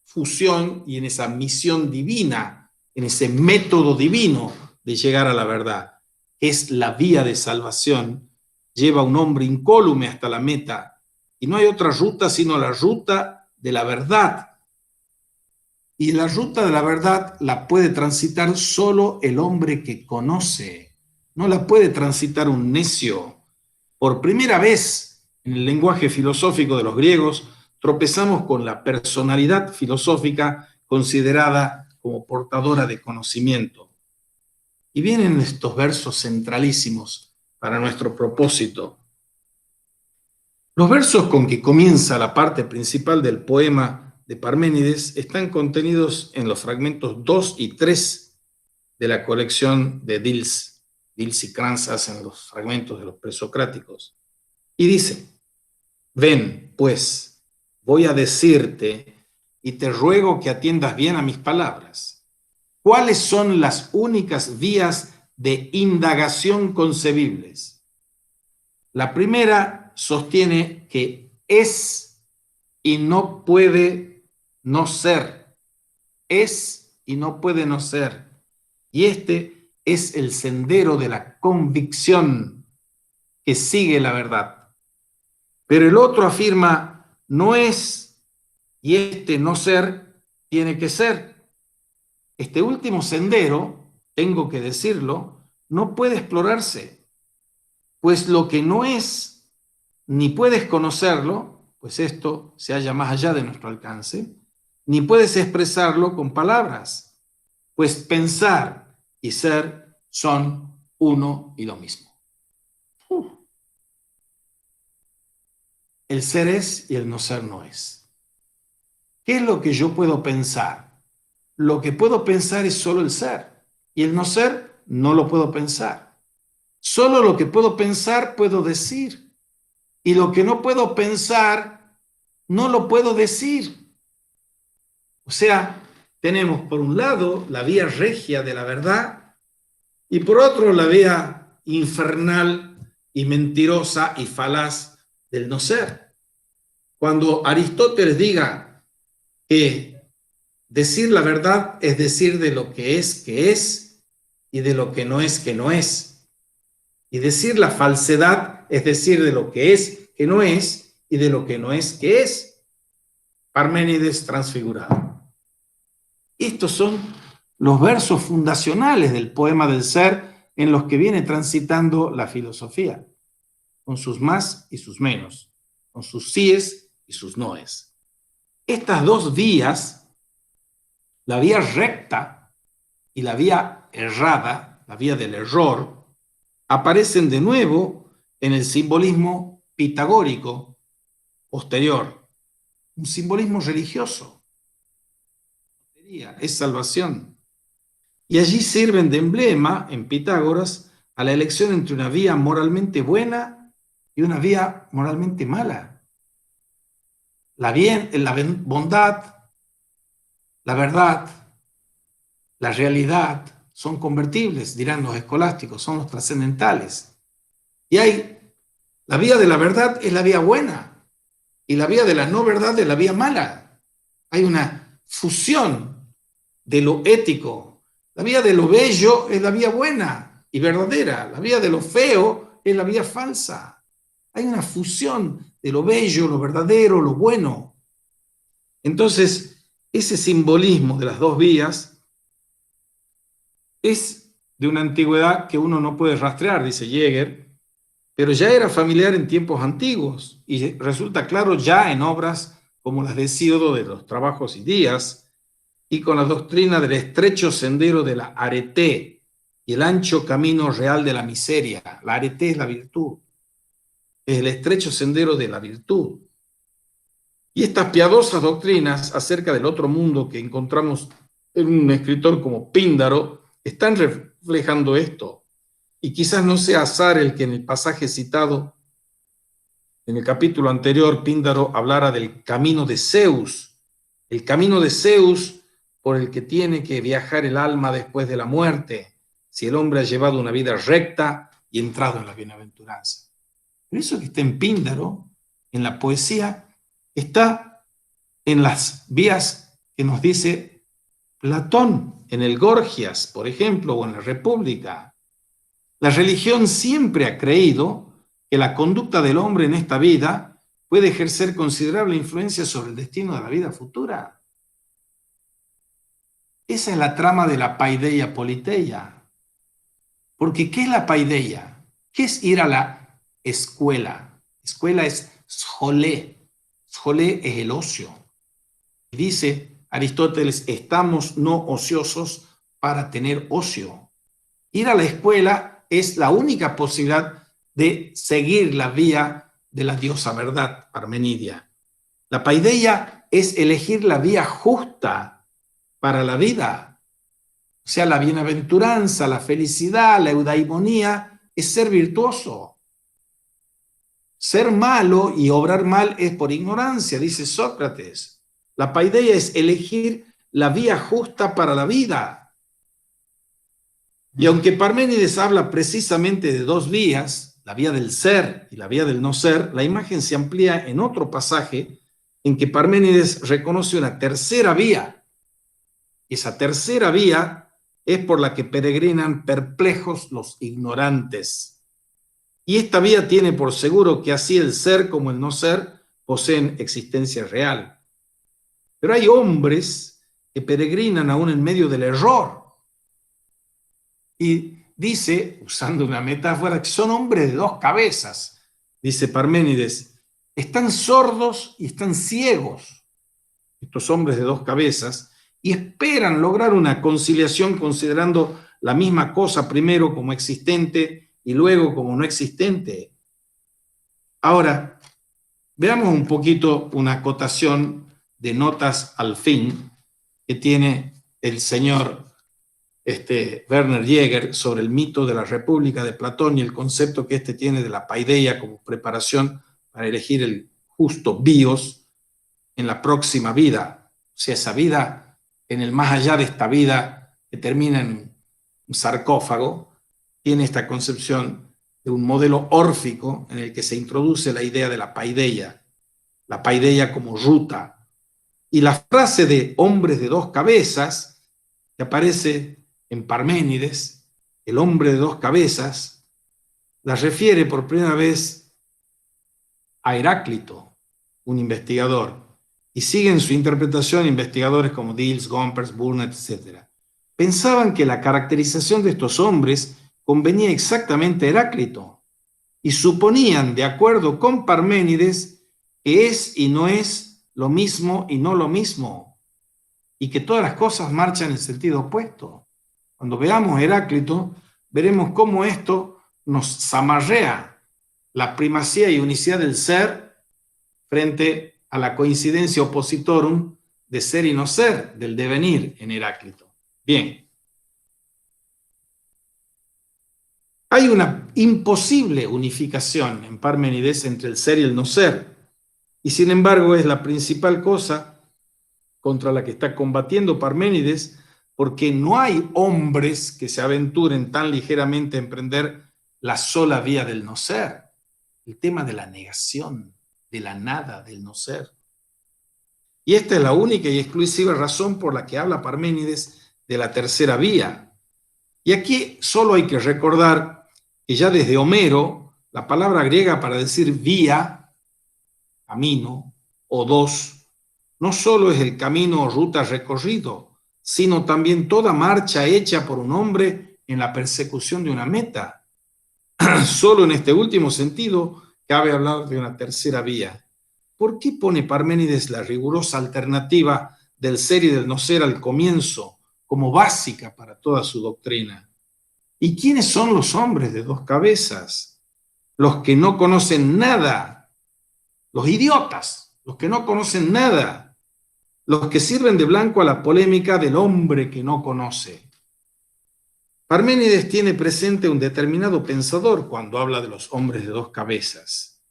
fusión y en esa misión divina, en ese método divino de llegar a la verdad. Es la vía de salvación, lleva a un hombre incólume hasta la meta, y no hay otra ruta sino la ruta de la verdad. Y la ruta de la verdad la puede transitar solo el hombre que conoce, no la puede transitar un necio. Por primera vez en el lenguaje filosófico de los griegos tropezamos con la personalidad filosófica considerada como portadora de conocimiento. Y vienen estos versos centralísimos para nuestro propósito. Los versos con que comienza la parte principal del poema de Parménides están contenidos en los fragmentos 2 y 3 de la colección de Dils y Krantz hacen los fragmentos de los presocráticos. Y dice: ven, pues, voy a decirte y te ruego que atiendas bien a mis palabras. ¿Cuáles son las únicas vías de indagación concebibles? La primera sostiene que es y no puede no ser. Es y no puede no ser. Y este es el sendero de la convicción que sigue la verdad. Pero el otro afirma no es y este no ser tiene que ser. Este último sendero, tengo que decirlo, no puede explorarse, pues lo que no es ni puedes conocerlo, pues esto se halla más allá de nuestro alcance, ni puedes expresarlo con palabras, pues pensar y ser son uno y lo mismo. El ser es y el no ser no es. ¿Qué es lo que yo puedo pensar? Lo que puedo pensar es solo el ser, y el no ser no lo puedo pensar. Solo lo que puedo pensar puedo decir, y lo que no puedo pensar no lo puedo decir. O sea, tenemos por un lado la vía regia de la verdad y por otro la vía infernal y mentirosa y falaz del no ser. Cuando Aristóteles diga que decir la verdad es decir de lo que es y de lo que no es que no es. Y decir la falsedad es decir de lo que es que no es y de lo que no es que es. Parménides transfigurado. Estos son los versos fundacionales del poema del ser en los que viene transitando la filosofía, con sus más y sus menos, con sus síes y sus noes. Estas dos vías, la vía recta y la vía errada, la vía del error, aparecen de nuevo en el simbolismo pitagórico posterior, un simbolismo religioso, es salvación. Y allí sirven de emblema, en Pitágoras, a la elección entre una vía moralmente buena y una vía moralmente mala. La bondad, la verdad, la realidad son convertibles, dirán los escolásticos, son los trascendentales. Y la vía de la verdad es la vía buena y la vía de la no verdad es la vía mala. Hay una fusión de lo ético. La vía de lo bello es la vía buena y verdadera. La vía de lo feo es la vía falsa. Hay una fusión de lo bello, lo verdadero, lo bueno. Entonces, ese simbolismo de las dos vías es de una antigüedad que uno no puede rastrear, dice Jäger, pero ya era familiar en tiempos antiguos y resulta claro ya en obras como las de Hesíodo de los Trabajos y Días y con la doctrina del estrecho sendero de la arete y el ancho camino real de la miseria. La arete es la virtud, es el estrecho sendero de la virtud. Y estas piadosas doctrinas acerca del otro mundo que encontramos en un escritor como Píndaro están reflejando esto. Y quizás no sea azar el que en el pasaje citado en el capítulo anterior Píndaro hablara del camino de Zeus, el camino de Zeus por el que tiene que viajar el alma después de la muerte, si el hombre ha llevado una vida recta y entrado en la bienaventuranza. Pero eso que está en Píndaro, en la poesía, está en las vías que nos dice Platón, en el Gorgias, por ejemplo, o en la República. La religión siempre ha creído que la conducta del hombre en esta vida puede ejercer considerable influencia sobre el destino de la vida futura. Esa es la trama de la paideia politeia. Porque ¿qué es la paideia? ¿Qué es ir a la escuela? Escuela es scholé. Scholé es el ocio. Dice Aristóteles, estamos no ociosos para tener ocio. Ir a la escuela es la única posibilidad de seguir la vía de la diosa verdad, Parmenidia. La paideia es elegir la vía justa para la vida. O sea, la bienaventuranza, la felicidad, la eudaimonía es ser virtuoso. Ser malo y obrar mal es por ignorancia, dice Sócrates. La paideia es elegir la vía justa para la vida. Y aunque Parménides habla precisamente de dos vías, la vía del ser y la vía del no ser, la imagen se amplía en otro pasaje en que Parménides reconoce una tercera vía. Esa tercera vía es por la que peregrinan perplejos los ignorantes. Y esta vía tiene por seguro que así el ser como el no ser poseen existencia real. Pero hay hombres que peregrinan aún en medio del error. Y dice, usando una metáfora, que son hombres de dos cabezas. Dice Parménides, están sordos y están ciegos, estos hombres de dos cabezas, y esperan lograr una conciliación considerando la misma cosa primero como existente y luego como no existente. Ahora, veamos un poquito una acotación de notas al fin que tiene el señor Werner Jäger sobre el mito de la República de Platón y el concepto que tiene de la paideia como preparación para elegir el justo bios en la próxima vida. O sea, esa vida en el más allá de esta vida que termina en un sarcófago, tiene esta concepción de un modelo órfico en el que se introduce la idea de la paideia como ruta. Y la frase de hombres de dos cabezas, que aparece en Parménides, el hombre de dos cabezas, la refiere por primera vez a Heráclito, un investigador, y siguen su interpretación investigadores como Diels, Gompers, Burnett, etc. Pensaban que la caracterización de estos hombres convenía exactamente a Heráclito, y suponían, de acuerdo con Parménides, que es y no es lo mismo y no lo mismo, y que todas las cosas marchan en sentido opuesto. Cuando veamos Heráclito, veremos cómo esto nos zamarrea la primacía y unicidad del ser frente a la coincidencia oppositorum de ser y no ser, del devenir en Heráclito. Bien. Hay una imposible unificación en Parménides entre el ser y el no ser, y sin embargo es la principal cosa contra la que está combatiendo Parménides, porque no hay hombres que se aventuren tan ligeramente a emprender la sola vía del no ser, el tema de la negación, de la nada, del no ser. Y esta es la única y exclusiva razón por la que habla Parménides de la tercera vía. Y aquí solo hay que recordar que ya desde Homero, la palabra griega para decir vía, camino, o dos, no solo es el camino o ruta recorrido, sino también toda marcha hecha por un hombre en la persecución de una meta. Solo en este último sentido cabe hablar de una tercera vía. ¿Por qué pone Parménides la rigurosa alternativa del ser y del no ser al comienzo como básica para toda su doctrina? ¿Y quiénes son los hombres de dos cabezas? Los que no conocen nada, los idiotas, los que no conocen nada, los que sirven de blanco a la polémica del hombre que no conoce. Parménides tiene presente un determinado pensador cuando habla de los hombres de dos cabezas,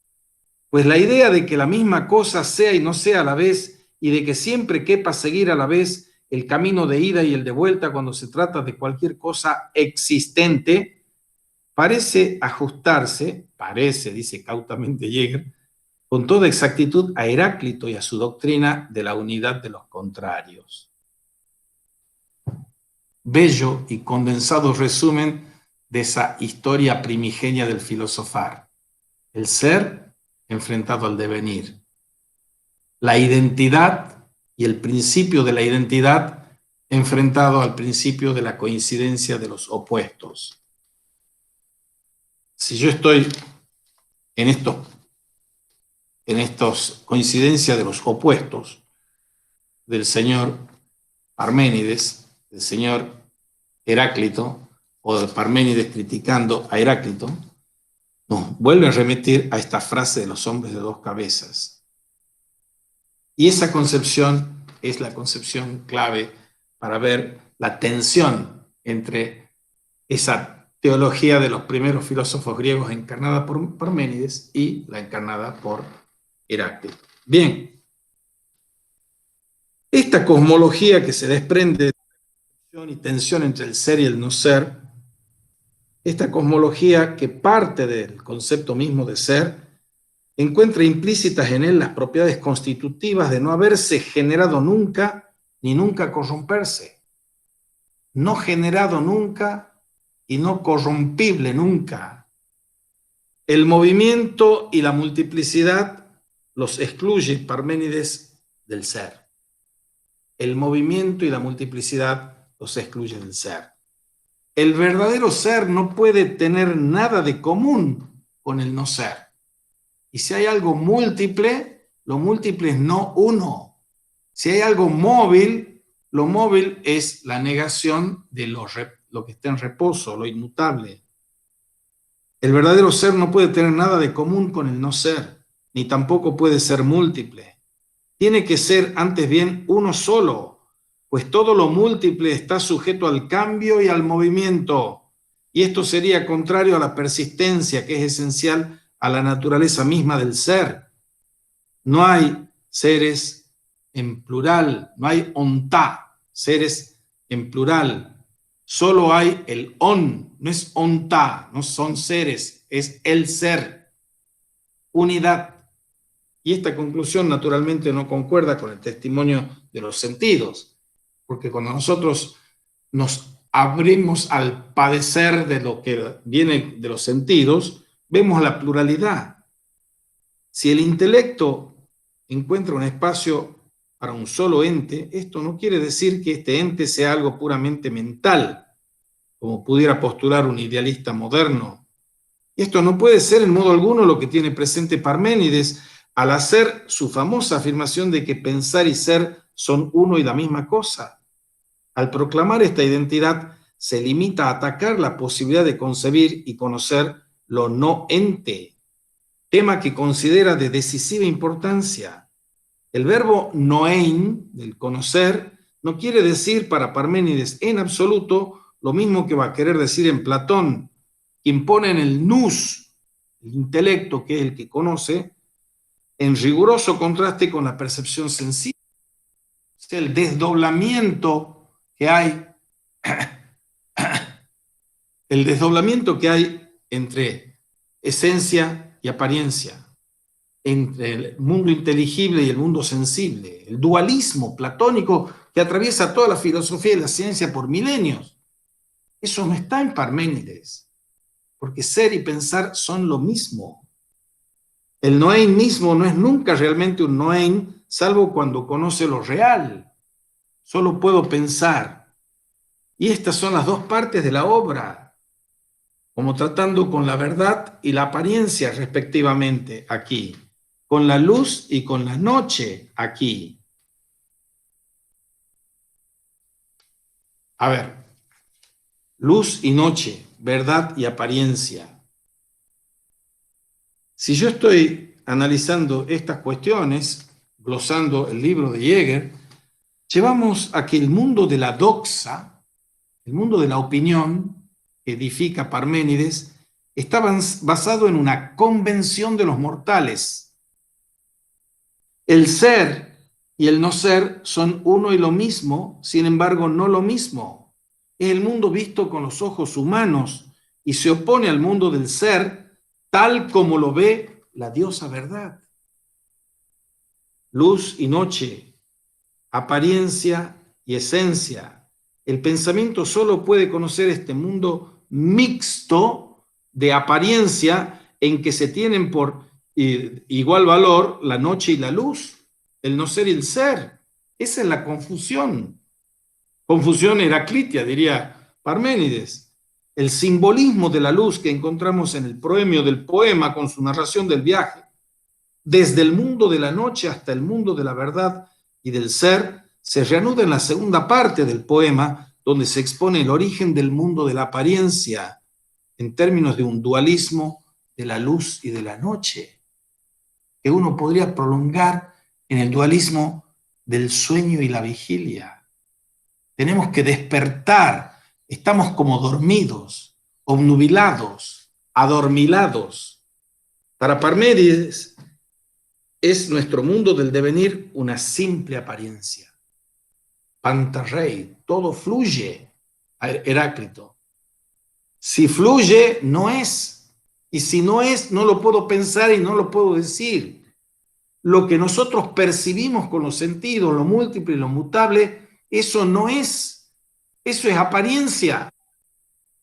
pues la idea de que la misma cosa sea y no sea a la vez, y de que siempre quepa seguir a la vez el camino de ida y el de vuelta cuando se trata de cualquier cosa existente, parece ajustarse, dice cautamente Jäger, con toda exactitud a Heráclito y a su doctrina de la unidad de los contrarios. Bello y condensado resumen de esa historia primigenia del filosofar. El ser enfrentado al devenir. La identidad y el principio de la identidad enfrentado al principio de la coincidencia de los opuestos. Si yo estoy en estos coincidencias de los opuestos del señor Parménides, del señor Heráclito, o de Parménides criticando a Heráclito, nos vuelve a remitir a esta frase de los hombres de dos cabezas. Y esa concepción es la concepción clave para ver la tensión entre esa teología de los primeros filósofos griegos encarnada por Parménides y la encarnada por Heráclito. Bien, esta cosmología que se desprende de y tensión entre el ser y el no ser, esta cosmología que parte del concepto mismo de ser, encuentra implícitas en él las propiedades constitutivas de no haberse generado nunca ni nunca corromperse, no generado nunca y no corrompible nunca. El movimiento y la multiplicidad los excluye Parménides del ser. El movimiento y la multiplicidad los excluye del ser. El verdadero ser no puede tener nada de común con el no ser. Y si hay algo múltiple, lo múltiple es no uno. Si hay algo móvil, lo móvil es la negación de lo que está en reposo, lo inmutable. El verdadero ser no puede tener nada de común con el no ser, ni tampoco puede ser múltiple. Tiene que ser antes bien uno solo, pues todo lo múltiple está sujeto al cambio y al movimiento, y esto sería contrario a la persistencia, que es esencial a la naturaleza misma del ser. No hay seres en plural, no hay ontá, seres en plural. Solo hay el on, no es ontá, no son seres, es el ser, unidad. Y esta conclusión naturalmente no concuerda con el testimonio de los sentidos, porque cuando nosotros nos abrimos al padecer de lo que viene de los sentidos, vemos la pluralidad. Si el intelecto encuentra un espacio para un solo ente, esto no quiere decir que este ente sea algo puramente mental, como pudiera postular un idealista moderno. Esto no puede ser en modo alguno lo que tiene presente Parménides al hacer su famosa afirmación de que pensar y ser son uno y la misma cosa. Al proclamar esta identidad, se limita a atacar la posibilidad de concebir y conocer lo no ente. tema que considera de decisiva importancia. El verbo noein, del conocer, no quiere decir para Parménides en absoluto lo mismo que va a querer decir en Platón, quien pone en el nous, el intelecto, que es el que conoce, en riguroso contraste con la percepción sensible. O sea, el desdoblamiento que hay, el desdoblamiento que hay entre esencia y apariencia, entre el mundo inteligible y el mundo sensible, el dualismo platónico que atraviesa toda la filosofía y la ciencia por milenios. Eso no está en Parménides, porque ser y pensar son lo mismo. El noein mismo no es nunca realmente un noein, salvo cuando conoce lo real. Solo puedo pensar. Y estas son las dos partes de la obra, como tratando con la verdad y la apariencia respectivamente aquí, con la luz y con la noche aquí. A ver, luz y noche, verdad y apariencia. Si yo estoy analizando estas cuestiones, glosando el libro de Jäger, llevamos a que el mundo de la doxa, el mundo de la opinión, que edifica Parménides, está basado en una convención de los mortales. El ser y el no ser son uno y lo mismo, sin embargo no lo mismo. Es el mundo visto con los ojos humanos y se opone al mundo del ser tal como lo ve la diosa verdad. Luz y noche, apariencia y esencia. El pensamiento solo puede conocer este mundo mixto de apariencia en que se tienen por igual valor la noche y la luz, el no ser y el ser. Esa es la confusión. Confusión heraclitia, diría Parménides. El simbolismo de la luz que encontramos en el proemio del poema con su narración del viaje, desde el mundo de la noche hasta el mundo de la verdad y del ser, se reanuda en la segunda parte del poema, donde se expone el origen del mundo de la apariencia, en términos de un dualismo de la luz y de la noche, que uno podría prolongar en el dualismo del sueño y la vigilia. Tenemos que despertar, estamos como dormidos, obnubilados, adormilados. Para Parménides es nuestro mundo del devenir una simple apariencia. Pantarrey, todo fluye, Heráclito. Si fluye, no es. Y si no es, no lo puedo pensar y no lo puedo decir. Lo que nosotros percibimos con los sentidos, lo múltiple y lo mutable, eso no es. Eso es apariencia.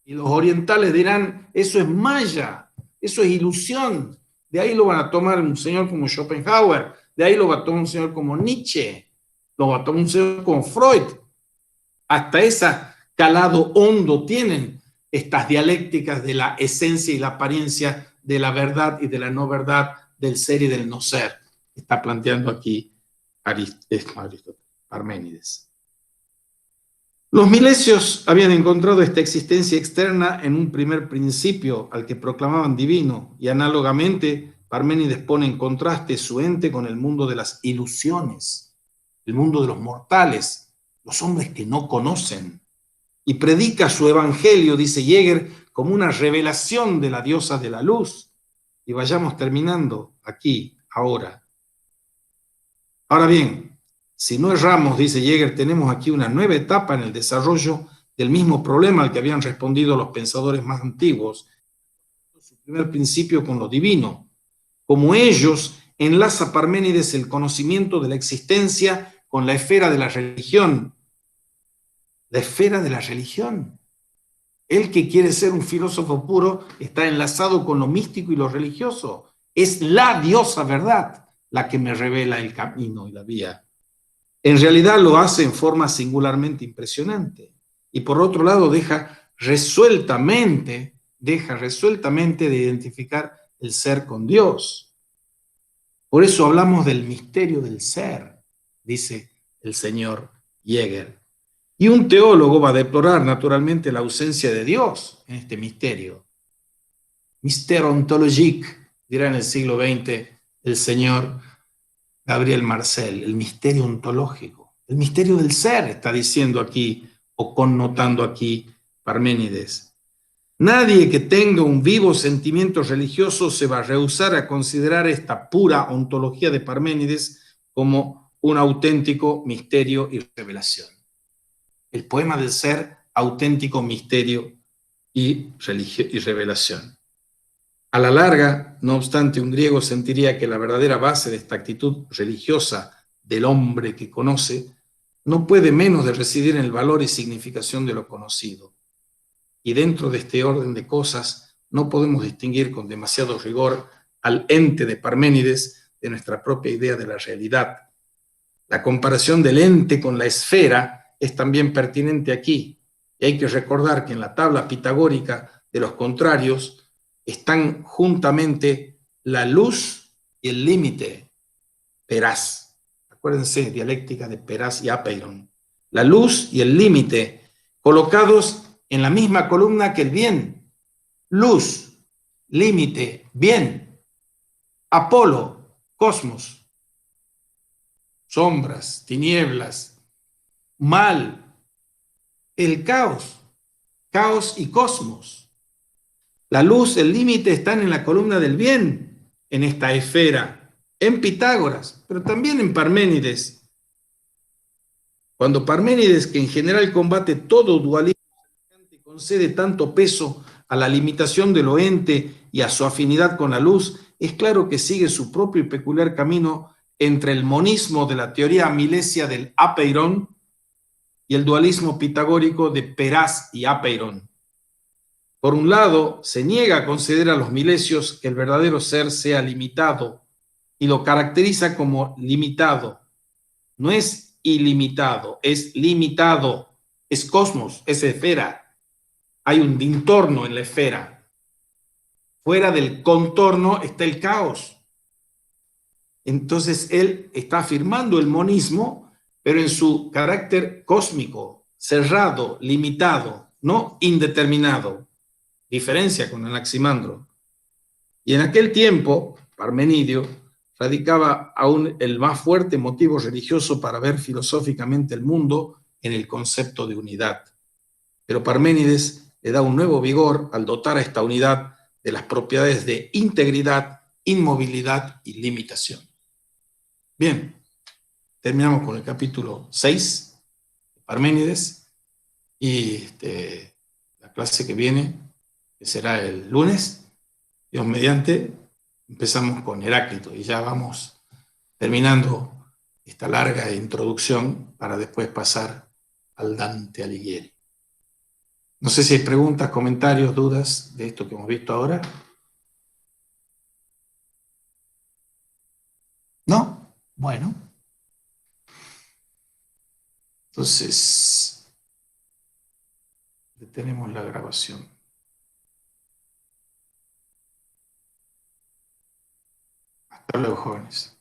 Y los orientales dirán, eso es maya, eso es ilusión. De ahí lo van a tomar un señor como Schopenhauer, de ahí lo va a tomar un señor como Nietzsche, lo va a tomar un señor como Freud. Hasta ese calado hondo tienen estas dialécticas de la esencia y la apariencia, de la verdad y de la no verdad, del ser y del no ser. Está planteando aquí Parménides. Los milesios habían encontrado esta existencia externa en un primer principio al que proclamaban divino, y análogamente Parménides pone en contraste su ente con el mundo de las ilusiones, el mundo de los mortales, los hombres que no conocen, y predica su evangelio, dice Jäger, como una revelación de la diosa de la luz. Y vayamos terminando aquí, ahora. Ahora bien, si no erramos, dice Jäger, tenemos aquí una nueva etapa en el desarrollo del mismo problema al que habían respondido los pensadores más antiguos. Su primer principio con lo divino. Como ellos, enlaza Parménides el conocimiento de la existencia con la esfera de la religión. La esfera de la religión. Él que quiere ser un filósofo puro está enlazado con lo místico y lo religioso. Es la diosa verdad la que me revela el camino y la vía. En realidad lo hace en forma singularmente impresionante. Y por otro lado deja resueltamente de identificar el ser con Dios. Por eso hablamos del misterio del ser, dice el señor Jäger. Y un teólogo va a deplorar naturalmente la ausencia de Dios en este misterio. Mystère ontologique, dirá en el siglo XX el señor Gabriel Marcel, el misterio ontológico, el misterio del ser, está diciendo aquí o connotando aquí Parménides. Nadie que tenga un vivo sentimiento religioso se va a rehusar a considerar esta pura ontología de Parménides como un auténtico misterio y revelación. El poema del ser, auténtico misterio y revelación. A la larga, no obstante, un griego sentiría que la verdadera base de esta actitud religiosa del hombre que conoce no puede menos de residir en el valor y significación de lo conocido. Y dentro de este orden de cosas no podemos distinguir con demasiado rigor al ente de Parménides de nuestra propia idea de la realidad. La comparación del ente con la esfera es también pertinente aquí, y hay que recordar que en la tabla pitagórica de los contrarios están juntamente la luz y el límite, Perás. Acuérdense, dialéctica de Perás y Apeiron. La luz y el límite colocados en la misma columna que el bien. Luz, límite, bien. Apolo, cosmos. Sombras, tinieblas, mal, el caos, caos y cosmos. La luz, el límite están en la columna del bien, en esta esfera, en Pitágoras, pero también en Parménides. Cuando Parménides, que en general combate todo dualismo, concede tanto peso a la limitación de lo ente y a su afinidad con la luz, es claro que sigue su propio y peculiar camino entre el monismo de la teoría milesia del Apeirón y el dualismo pitagórico de Perás y Apeirón. Por un lado, se niega a conceder a los milesios que el verdadero ser sea limitado y lo caracteriza como limitado. No es ilimitado, es limitado, es cosmos, es esfera. Hay un dintorno en la esfera. Fuera del contorno está el caos. Entonces él está afirmando el monismo, pero en su carácter cósmico, cerrado, limitado, no indeterminado. Diferencia con Anaximandro. Y en aquel tiempo, Parmenidio radicaba aún el más fuerte motivo religioso para ver filosóficamente el mundo en el concepto de unidad. Pero Parménides le da un nuevo vigor al dotar a esta unidad de las propiedades de integridad, inmovilidad y limitación. Bien, terminamos con el capítulo 6 de Parménides y la clase que viene, que será el lunes, Dios mediante, empezamos con Heráclito y ya vamos terminando esta larga introducción para después pasar al Dante Alighieri. No sé si hay preguntas, comentarios, dudas de esto que hemos visto ahora. ¿No? Bueno. Entonces, detenemos la grabación. Hasta luego, jóvenes.